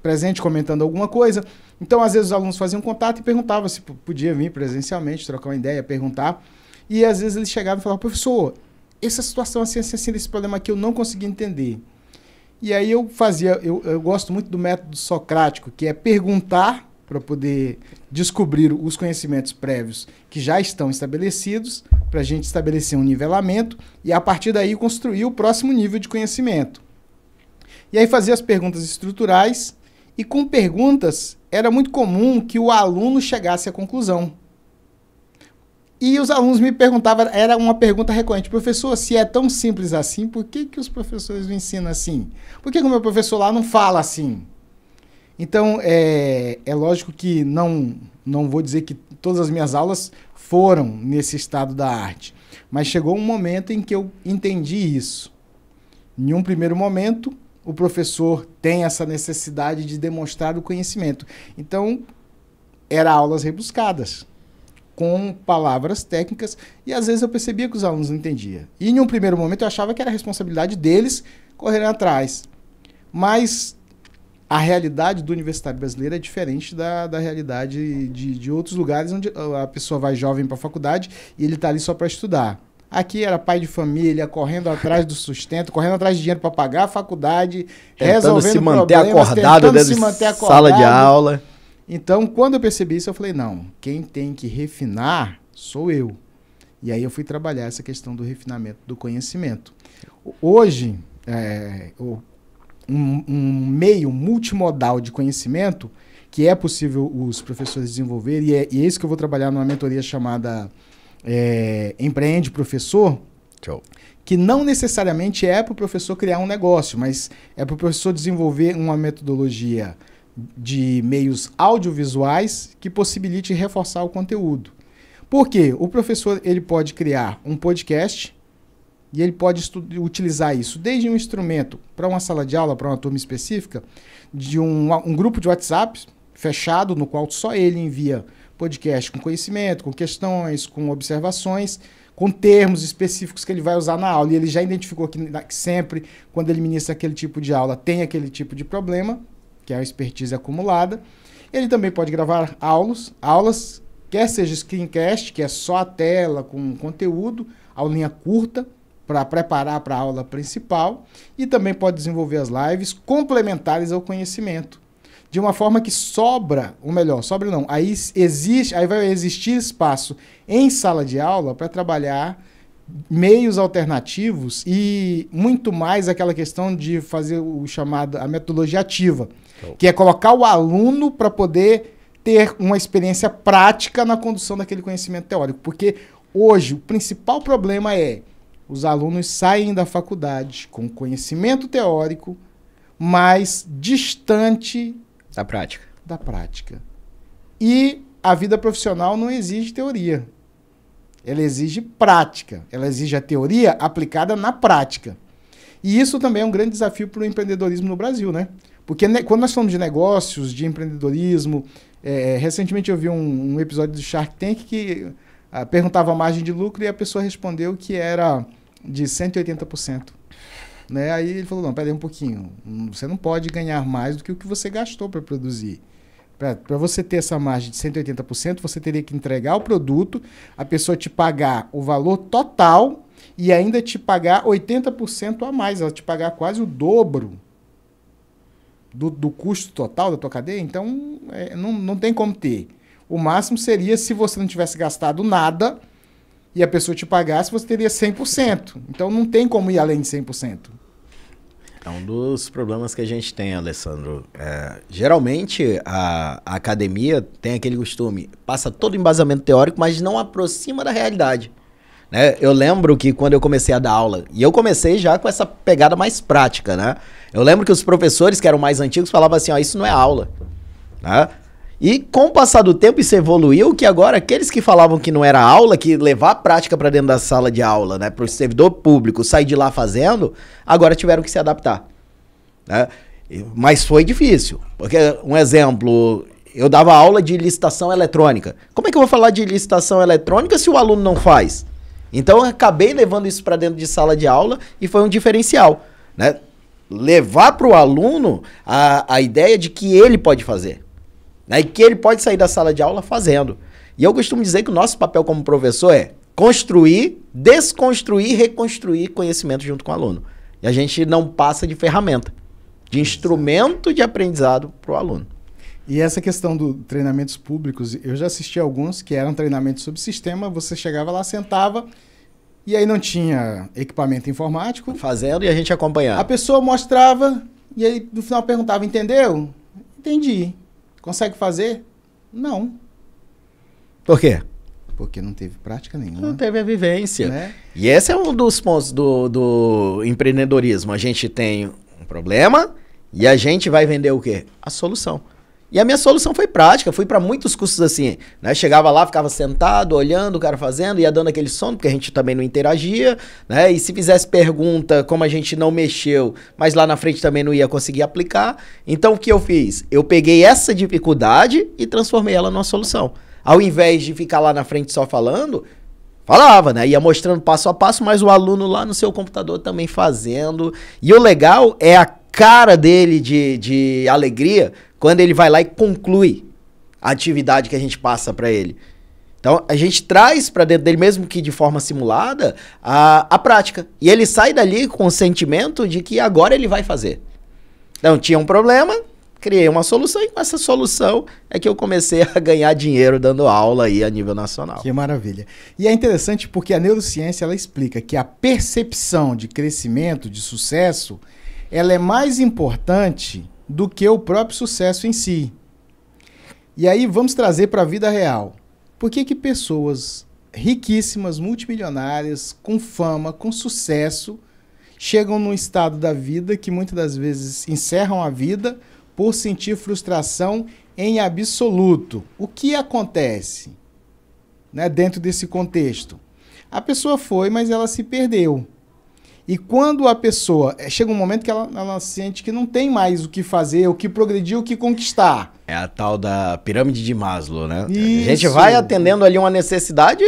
presente, comentando alguma coisa. Então, às vezes, os alunos faziam contato e perguntavam se podia vir presencialmente, trocar uma ideia, perguntar. E às vezes eles chegavam e falavam, professor, essa situação assim, esse problema aqui eu não consegui entender. E aí eu gosto muito do método socrático, que é perguntar para poder descobrir os conhecimentos prévios que já estão estabelecidos, para a gente estabelecer um nivelamento e, a partir daí, construir o próximo nível de conhecimento. E aí fazia as perguntas estruturais e, com perguntas, era muito comum que o aluno chegasse à conclusão. E os alunos me perguntavam, era uma pergunta recorrente, professor, se é tão simples assim, por que os professores me ensinam assim? Por que o meu professor lá não fala assim? Então, é lógico que não vou dizer que todas as minhas aulas foram nesse estado da arte, mas chegou um momento em que eu entendi isso. Em um primeiro momento, o professor tem essa necessidade de demonstrar o conhecimento. Então, eram aulas rebuscadas, com palavras técnicas, e às vezes eu percebia que os alunos não entendiam. E em um primeiro momento eu achava que era responsabilidade deles correrem atrás. Mas a realidade do universitário brasileiro é diferente da realidade de outros lugares onde a pessoa vai jovem para a faculdade e ele está ali só para estudar. Aqui era pai de família, correndo atrás do sustento, correndo atrás de dinheiro para pagar a faculdade, resolvendo se manter problemas, acordado dentro se manter de sala de aula. Então, quando eu percebi isso, eu falei, não, quem tem que refinar sou eu. E aí eu fui trabalhar essa questão do refinamento do conhecimento. Hoje, um meio multimodal de conhecimento que é possível os professores desenvolverem, e é isso que eu vou trabalhar numa mentoria chamada Empreende Professor, que não necessariamente é para o professor criar um negócio, mas é para o professor desenvolver uma metodologia de meios audiovisuais que possibilite reforçar o conteúdo. Por quê? O professor ele pode criar um podcast e ele pode utilizar isso desde um instrumento para uma sala de aula, para uma turma específica, de um grupo de WhatsApp fechado, no qual só ele envia podcast com conhecimento, com questões, com observações, com termos específicos que ele vai usar na aula. E ele já identificou que sempre, quando ele ministra aquele tipo de aula, tem aquele tipo de problema, que é a expertise acumulada. Ele também pode gravar aulas, quer seja screencast, que é só a tela com conteúdo, aulinha curta, para preparar para a aula principal, e também pode desenvolver as lives complementares ao conhecimento, de uma forma que aí vai existir espaço em sala de aula para trabalhar meios alternativos e muito mais aquela questão de fazer a metodologia ativa, que é colocar o aluno para poder ter uma experiência prática na condução daquele conhecimento teórico. Porque hoje o principal problema é os alunos saem da faculdade com conhecimento teórico, mas distante da prática. E a vida profissional não exige teoria. Ela exige prática. Ela exige a teoria aplicada na prática. E isso também é um grande desafio para o empreendedorismo no Brasil, né? Porque quando nós falamos de negócios, de empreendedorismo, recentemente eu vi um episódio do Shark Tank que perguntava a margem de lucro e a pessoa respondeu que era de 180%. Né? Aí ele falou, não, peraí um pouquinho, você não pode ganhar mais do que o que você gastou para produzir. Para você ter essa margem de 180%, você teria que entregar o produto, a pessoa te pagar o valor total e ainda te pagar 80% a mais, ela te pagar quase o dobro do custo total da tua cadeia. Então, não tem como ter. O máximo seria se você não tivesse gastado nada e a pessoa te pagasse, você teria 100%. Então, não tem como ir além de 100%. É um dos problemas que a gente tem, Alessandro. Geralmente, a academia tem aquele costume, passa todo o embasamento teórico, mas não aproxima da realidade. Né? Eu lembro que quando eu comecei a dar aula, e eu comecei já com essa pegada mais prática, né? Eu lembro que os professores que eram mais antigos falavam assim, ó, isso não é aula. Né? E com o passar do tempo isso evoluiu, que agora aqueles que falavam que não era aula, que levar a prática para dentro da sala de aula, né, para o servidor público sair de lá fazendo, agora tiveram que se adaptar. Né? Mas foi difícil, porque um exemplo, eu dava aula de licitação eletrônica. Como é que eu vou falar de licitação eletrônica se o aluno não faz? Então eu acabei levando isso para dentro de sala de aula e foi um diferencial. Né? Levar para o aluno a ideia de que ele pode fazer. Né, e que ele pode sair da sala de aula fazendo. E eu costumo dizer que o nosso papel como professor é construir, desconstruir, reconstruir conhecimento junto com o aluno. E a gente não passa de ferramenta, de instrumento de aprendizado para o aluno. E essa questão dos treinamentos públicos, eu já assisti alguns que eram treinamentos sobre sistema, você chegava lá, sentava, e aí não tinha equipamento informático. Fazendo e a gente acompanhava. A pessoa mostrava, e aí no final perguntava, entendeu? Entendi. Consegue fazer? Não. Por quê? Porque não teve prática nenhuma. Não teve a vivência. Né? E esse é um dos pontos do empreendedorismo. A gente tem um problema e a gente vai vender o quê? A solução. E a minha solução foi prática. Fui para muitos cursos assim. Né? Chegava lá, ficava sentado, olhando o cara fazendo, ia dando aquele sono, porque a gente também não interagia. Né? E se fizesse pergunta, como a gente não mexeu, mas lá na frente também não ia conseguir aplicar. Então o que eu fiz? Eu peguei essa dificuldade e transformei ela numa solução. Ao invés de ficar lá na frente só falando, falava, né? Ia mostrando passo a passo, mas o aluno lá no seu computador também fazendo. E o legal é a cara dele de alegria quando ele vai lá e conclui a atividade que a gente passa para ele. Então, a gente traz para dentro dele, mesmo que de forma simulada, a prática. E ele sai dali com o sentimento de que agora ele vai fazer. Então, tinha um problema, criei uma solução, e com essa solução é que eu comecei a ganhar dinheiro dando aula aí a nível nacional. Que maravilha. E é interessante porque a neurociência, ela explica que a percepção de crescimento, de sucesso, ela é mais importante do que o próprio sucesso em si. E aí vamos trazer para a vida real. Por que pessoas riquíssimas, multimilionárias, com fama, com sucesso, chegam num estado da vida que muitas das vezes encerram a vida por sentir frustração em absoluto? O que acontece, né, dentro desse contexto? A pessoa foi, mas ela se perdeu. E quando a pessoa... Chega um momento que ela sente que não tem mais o que fazer, o que progredir, o que conquistar. É a tal da pirâmide de Maslow, né? Isso. A gente vai atendendo ali uma necessidade,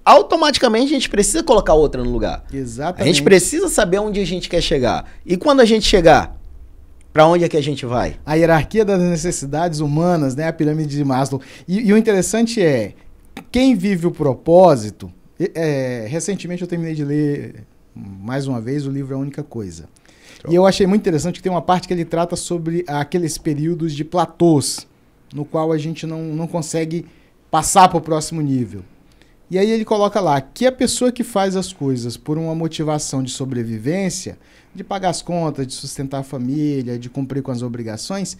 automaticamente a gente precisa colocar outra no lugar. Exatamente. A gente precisa saber onde a gente quer chegar. E quando a gente chegar, para onde é que a gente vai? A hierarquia das necessidades humanas, né? A pirâmide de Maslow. E o interessante é, quem vive o propósito... recentemente eu terminei de ler... mais uma vez, o livro É a Única Coisa. E eu achei muito interessante que tem uma parte que ele trata sobre aqueles períodos de platôs, no qual a gente não consegue passar para o próximo nível. E aí ele coloca lá que a pessoa que faz as coisas por uma motivação de sobrevivência, de pagar as contas, de sustentar a família, de cumprir com as obrigações,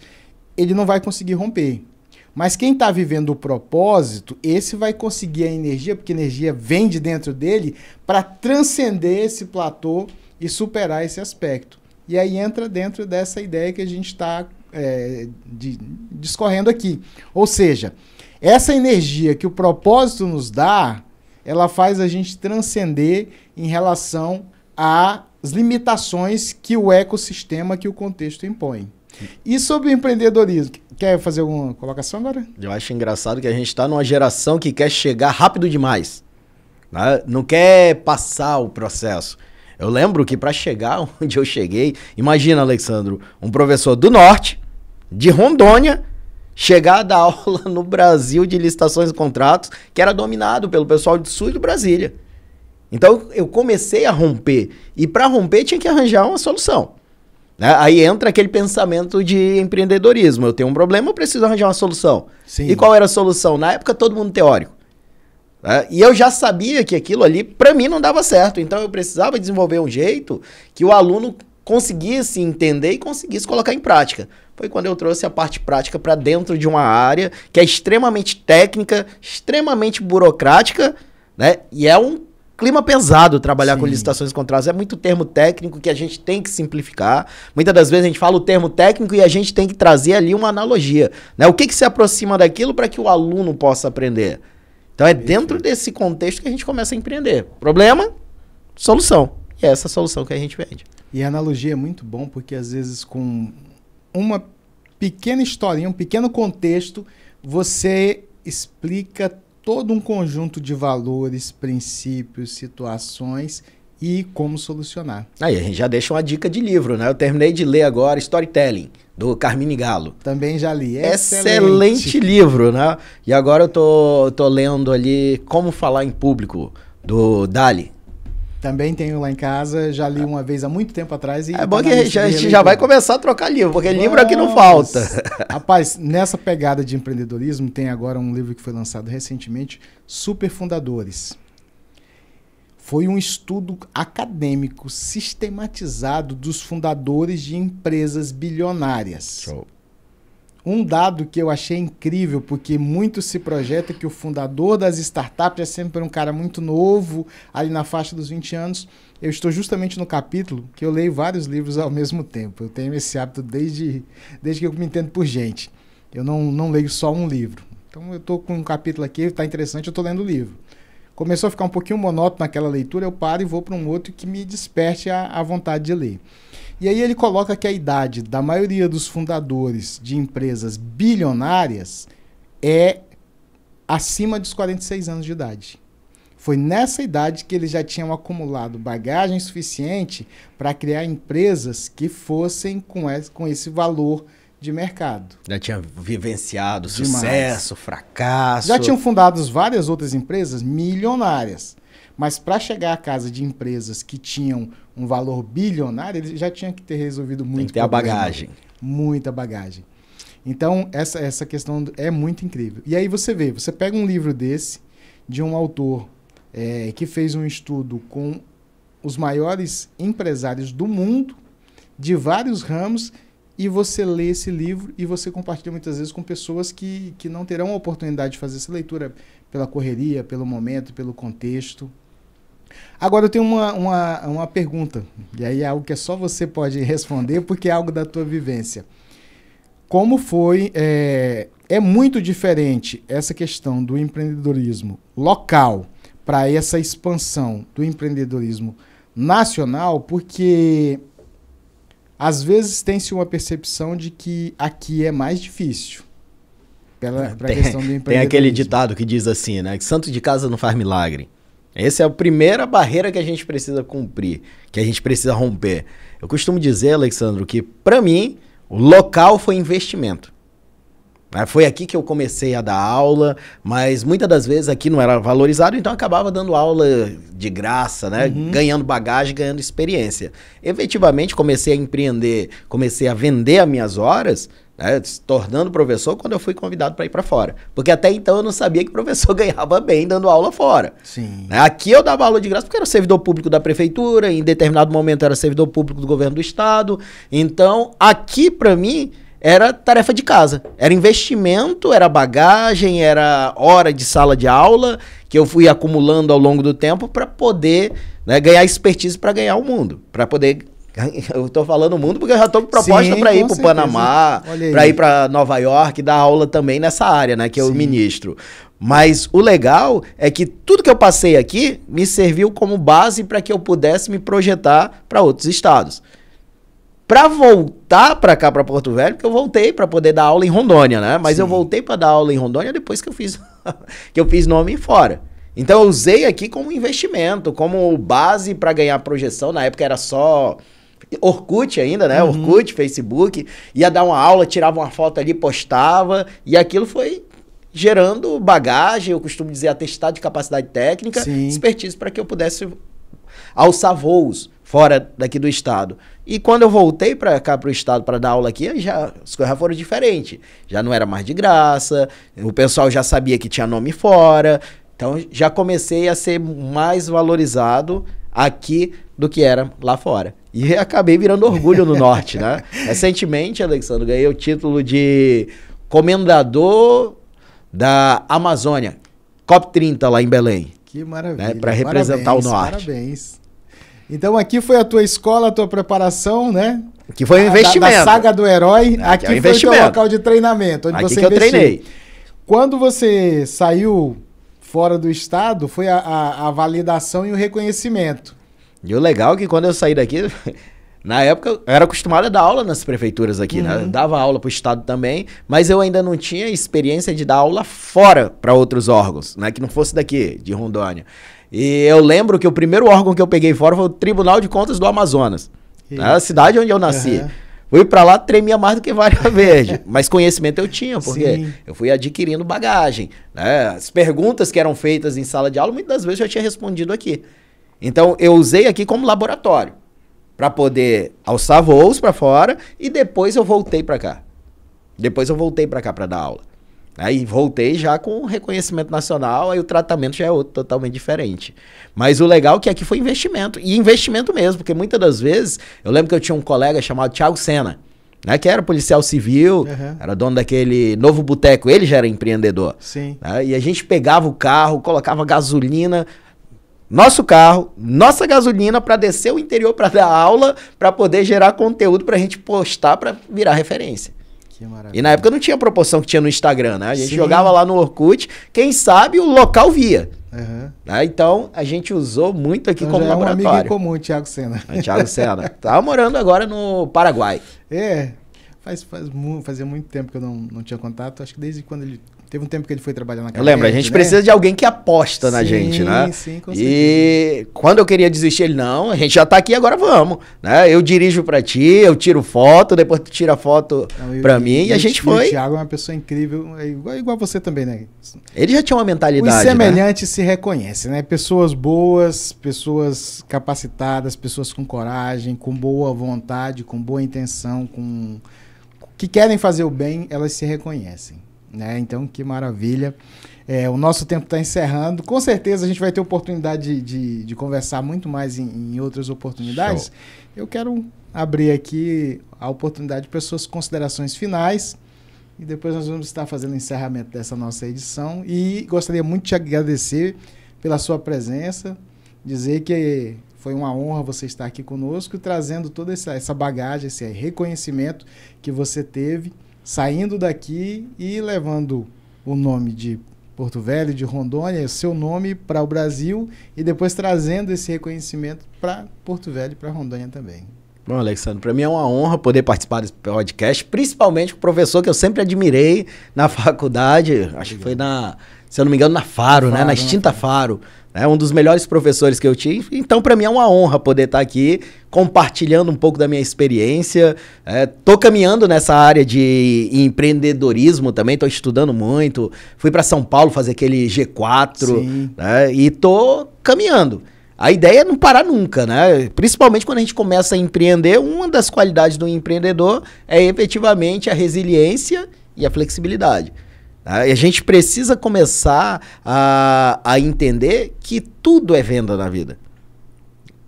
ele não vai conseguir romper. Mas quem está vivendo o propósito, esse vai conseguir a energia, porque a energia vem de dentro dele, para transcender esse platô e superar esse aspecto. E aí entra dentro dessa ideia que a gente está discorrendo aqui. Ou seja, essa energia que o propósito nos dá, ela faz a gente transcender em relação às limitações que o ecossistema, que o contexto impõe. E sobre o empreendedorismo, quer fazer alguma colocação agora? Eu acho engraçado que a gente está numa geração que quer chegar rápido demais. né? Não quer passar o processo. Eu lembro que para chegar onde eu cheguei, imagina, Alexandro, um professor do norte, de Rondônia, chegar a dar aula no Brasil de licitações e contratos, que era dominado pelo pessoal do sul e do Brasília. Então eu comecei a romper, e para romper tinha que arranjar uma solução. Né? Aí entra aquele pensamento de empreendedorismo. Eu tenho um problema, eu preciso arranjar uma solução. Sim. E qual era a solução? Na época todo mundo teórico. E eu já sabia que aquilo ali, para mim, não dava certo. Então, eu precisava desenvolver um jeito que o aluno conseguisse entender e conseguisse colocar em prática. Foi quando eu trouxe a parte prática para dentro de uma área que é extremamente técnica, extremamente burocrática, né? E é um clima pesado trabalhar com licitações e contratos. É muito termo técnico que a gente tem que simplificar. Muitas das vezes a gente fala o termo técnico e a gente tem que trazer ali uma analogia. Né? O que se aproxima daquilo para que o aluno possa aprender? Então é dentro desse contexto que a gente começa a empreender. Problema, solução. E é essa solução que a gente vende. E a analogia é muito bom porque às vezes com uma pequena historinha, um pequeno contexto, você explica todo um conjunto de valores, princípios, situações e como solucionar. Aí a gente já deixa uma dica de livro, né? Eu terminei de ler agora Storytelling, do Carmine Gallo. Também já li. Excelente livro, né? E agora eu tô lendo ali Como Falar em Público, do Dali. Também tenho lá em casa, já li uma vez há muito tempo atrás. E é bom que a gente já vai começar a trocar livro, porque livro aqui não falta. Rapaz, nessa pegada de empreendedorismo, tem agora um livro que foi lançado recentemente, Super Fundadores. Foi um estudo acadêmico sistematizado dos fundadores de empresas bilionárias. Show. Um dado que eu achei incrível, porque muito se projeta que o fundador das startups é sempre um cara muito novo, ali na faixa dos 20 anos. Eu estou justamente no capítulo que eu leio vários livros ao mesmo tempo. Eu tenho esse hábito desde que eu me entendo por gente. Eu não leio só um livro. Então eu estou com um capítulo aqui, está interessante, eu estou lendo o livro. Começou a ficar um pouquinho monótono naquela leitura, eu paro e vou para um outro que me desperte a vontade de ler. E aí ele coloca que a idade da maioria dos fundadores de empresas bilionárias é acima dos 46 anos de idade. Foi nessa idade que eles já tinham acumulado bagagem suficiente para criar empresas que fossem com esse valor de mercado. Já tinha vivenciado sucesso, fracasso. Já tinham fundado várias outras empresas milionárias. Mas para chegar à casa de empresas que tinham um valor bilionário, eles já tinham que ter resolvido muito. Tem que ter a bagagem. Muita bagagem. Então, essa questão é muito incrível. E aí você pega um livro desse, de um autor que fez um estudo com os maiores empresários do mundo, de vários ramos, e você lê esse livro e você compartilha muitas vezes com pessoas que não terão a oportunidade de fazer essa leitura pela correria, pelo momento, pelo contexto. Agora eu tenho uma pergunta, e aí é algo que só você pode responder, porque é algo da tua vivência. Como foi, é muito diferente essa questão do empreendedorismo local para essa expansão do empreendedorismo nacional, porque às vezes tem-se uma percepção de que aqui é mais difícil. Pela questão do empreendedorismo. Tem aquele ditado que diz assim, né? Que santo de casa não faz milagre. Essa é a primeira barreira que a gente precisa cumprir, que a gente precisa romper. Eu costumo dizer, Alexandro, que para mim o local foi investimento. Foi aqui que eu comecei a dar aula, mas muitas das vezes aqui não era valorizado, então eu acabava dando aula de graça, né? Ganhando bagagem, ganhando experiência. Efetivamente comecei a empreender, comecei a vender as minhas horas, né? Se tornando professor quando eu fui convidado para ir para fora. Porque até então eu não sabia que professor ganhava bem dando aula fora. Sim. Aqui eu dava aula de graça porque era servidor público da prefeitura, em determinado momento era servidor público do governo do estado. Então aqui para mim era tarefa de casa, era investimento, era bagagem, era hora de sala de aula que eu fui acumulando ao longo do tempo para poder, né, ganhar expertise para ganhar o mundo, para poder. Eu tô falando o mundo porque eu já tô com proposta para ir para o Panamá, para ir para Nova York, dar aula também nessa área, né, que eu ministro. Mas o legal é que tudo que eu passei aqui me serviu como base para que eu pudesse me projetar para outros estados. Para voltar para cá, para Porto Velho, porque eu voltei para poder dar aula em Rondônia, né? Mas eu voltei para dar aula em Rondônia depois que eu fiz nome fora. Então eu usei aqui como investimento, como base para ganhar projeção. Na época era só Orkut ainda, né? Orkut, Facebook. Ia dar uma aula, tirava uma foto ali, postava. E aquilo foi gerando bagagem, eu costumo dizer atestado de capacidade técnica, expertise para que eu pudesse alçar voos fora daqui do estado. E quando eu voltei para cá, para o estado, para dar aula aqui, as coisas já foram diferentes. Já não era mais de graça, o pessoal já sabia que tinha nome fora. Então, já comecei a ser mais valorizado aqui do que era lá fora. E acabei virando orgulho no norte, né? Recentemente, Alexandre, ganhei o título de comendador da Amazônia, COP30 lá em Belém. Que maravilha. Né? Para representar o norte. Parabéns. Então aqui foi a tua escola, a tua preparação, né? Que foi um investimento. Da saga do herói. Aqui é um foi o teu local de treinamento, onde aqui você que investiu. Eu treinei. Quando você saiu fora do estado, foi a validação e o reconhecimento. E o legal é que quando eu saí daqui, na época eu era acostumado a dar aula nas prefeituras aqui, né? Eu dava aula para o estado também, mas eu ainda não tinha experiência de dar aula fora para outros órgãos, né? Que não fosse daqui, de Rondônia. E eu lembro que o primeiro órgão que eu peguei fora foi o Tribunal de Contas do Amazonas, né? A cidade onde eu nasci. Fui pra lá, tremia mais do que Varia Verde. Mas conhecimento eu tinha, porque eu fui adquirindo bagagem, né? As perguntas que eram feitas em sala de aula, muitas das vezes eu já tinha respondido aqui. Então, eu usei aqui como laboratório, para poder alçar voos para fora, e depois eu voltei para cá. Depois eu voltei para cá para dar aula. Aí voltei já com reconhecimento nacional, aí o tratamento já é outro, totalmente diferente. Mas o legal é que aqui foi investimento, e investimento mesmo, porque muitas das vezes, eu lembro que eu tinha um colega chamado Thiago Sena, né, que era policial civil, era dono daquele Novo Boteco, ele já era empreendedor. Né, e a gente pegava o carro, colocava gasolina, nosso carro, nossa gasolina para descer o interior para dar aula, para poder gerar conteúdo para a gente postar para virar referência. E na época não tinha a proporção que tinha no Instagram, né? A gente jogava lá no Orkut, quem sabe o local via. Né? Então, a gente usou muito aqui como laboratório. É um amigo em comum, Thiago Sena. Thiago Sena. Tava morando agora no Paraguai. Fazia muito tempo que eu não tinha contato. Acho que desde quando ele... Teve um tempo que ele foi trabalhar na Cadete. Eu lembro, a gente precisa de alguém que aposta na gente, né? Sim, com certeza. E quando eu queria desistir, ele, não, a gente já tá aqui, agora vamos. Né? Eu dirijo pra ti, eu tiro foto, depois tu tira foto pra mim e a gente foi. O Thiago é uma pessoa incrível, igual você também, né? Ele já tinha uma mentalidade, os semelhantes, né? Se reconhecem, né? Pessoas boas, pessoas capacitadas, pessoas com coragem, com boa vontade, com boa intenção, que querem fazer o bem, elas se reconhecem. Né? Então, que maravilha. O nosso tempo está encerrando. Com certeza a gente vai ter oportunidade de conversar muito mais em outras oportunidades. Show. Eu quero abrir aqui a oportunidade para suas considerações finais e depois nós vamos estar fazendo o encerramento dessa nossa edição. E gostaria muito de te agradecer pela sua presença, dizer que foi uma honra você estar aqui conosco, trazendo toda essa bagagem, esse reconhecimento que você teve, saindo daqui e levando o nome de Porto Velho, de Rondônia, o seu nome para o Brasil e depois trazendo esse reconhecimento para Porto Velho e para Rondônia também. Bom, Alexandre, para mim é uma honra poder participar desse podcast, principalmente com o professor que eu sempre admirei na faculdade, acho que foi se eu não me engano, na Faro, né? Na extinta Faro. É um dos melhores professores que eu tive. Então, para mim é uma honra poder estar aqui compartilhando um pouco da minha experiência. Tô caminhando nessa área de empreendedorismo também, tô estudando muito. Fui para São Paulo fazer aquele G4, né? E tô caminhando. A ideia é não parar nunca, né? Principalmente quando a gente começa a empreender, uma das qualidades do empreendedor é efetivamente a resiliência e a flexibilidade. E a gente precisa começar a entender que tudo é venda na vida.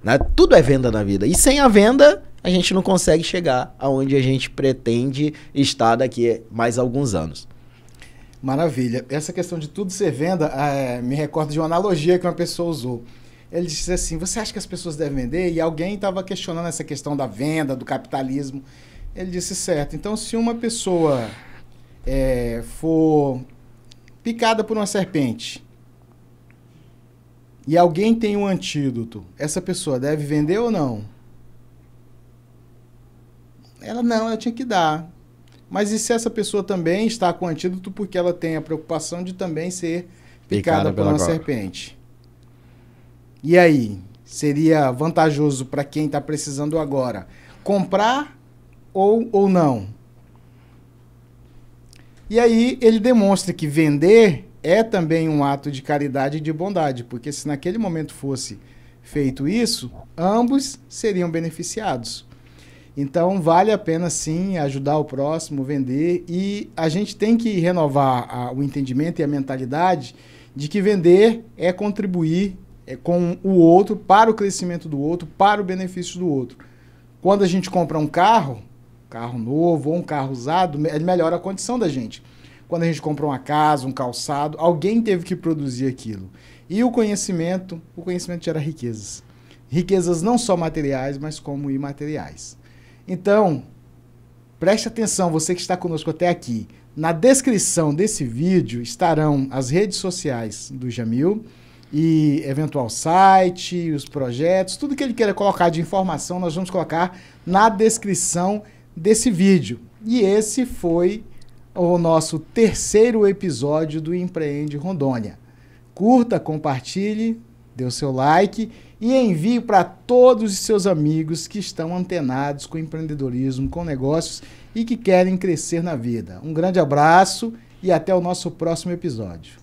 Né? Tudo é venda na vida. E sem a venda, a gente não consegue chegar aonde a gente pretende estar daqui a mais alguns anos. Maravilha. Essa questão de tudo ser venda, me recordo de uma analogia que uma pessoa usou. Ele disse assim, você acha que as pessoas devem vender? E alguém estava questionando essa questão da venda, do capitalismo. Ele disse, certo, então se uma pessoa... for picada por uma serpente e alguém tem um antídoto, essa pessoa deve vender ou não? Ela tinha que dar. Mas e se essa pessoa também está com o antídoto porque ela tem a preocupação de também ser picada por uma serpente. E aí? Seria vantajoso para quem está precisando agora comprar ou não? E aí ele demonstra que vender é também um ato de caridade e de bondade, porque se naquele momento fosse feito isso, ambos seriam beneficiados. Então vale a pena sim ajudar o próximo, vender, e a gente tem que renovar o entendimento e a mentalidade de que vender é contribuir com o outro, para o crescimento do outro, para o benefício do outro. Quando a gente compra um carro novo ou um carro usado, ele melhora a condição da gente. Quando a gente compra uma casa, um calçado, alguém teve que produzir aquilo. E o conhecimento gera riquezas. Riquezas não só materiais, mas como imateriais. Então, preste atenção, você que está conosco até aqui. Na descrição desse vídeo estarão as redes sociais do Jamil, e eventual site, os projetos, tudo que ele queira colocar de informação, nós vamos colocar na descrição desse vídeo. E esse foi o nosso terceiro episódio do Empreende Rondônia. Curta, compartilhe, dê o seu like e envie para todos os seus amigos que estão antenados com empreendedorismo, com negócios e que querem crescer na vida. Um grande abraço e até o nosso próximo episódio.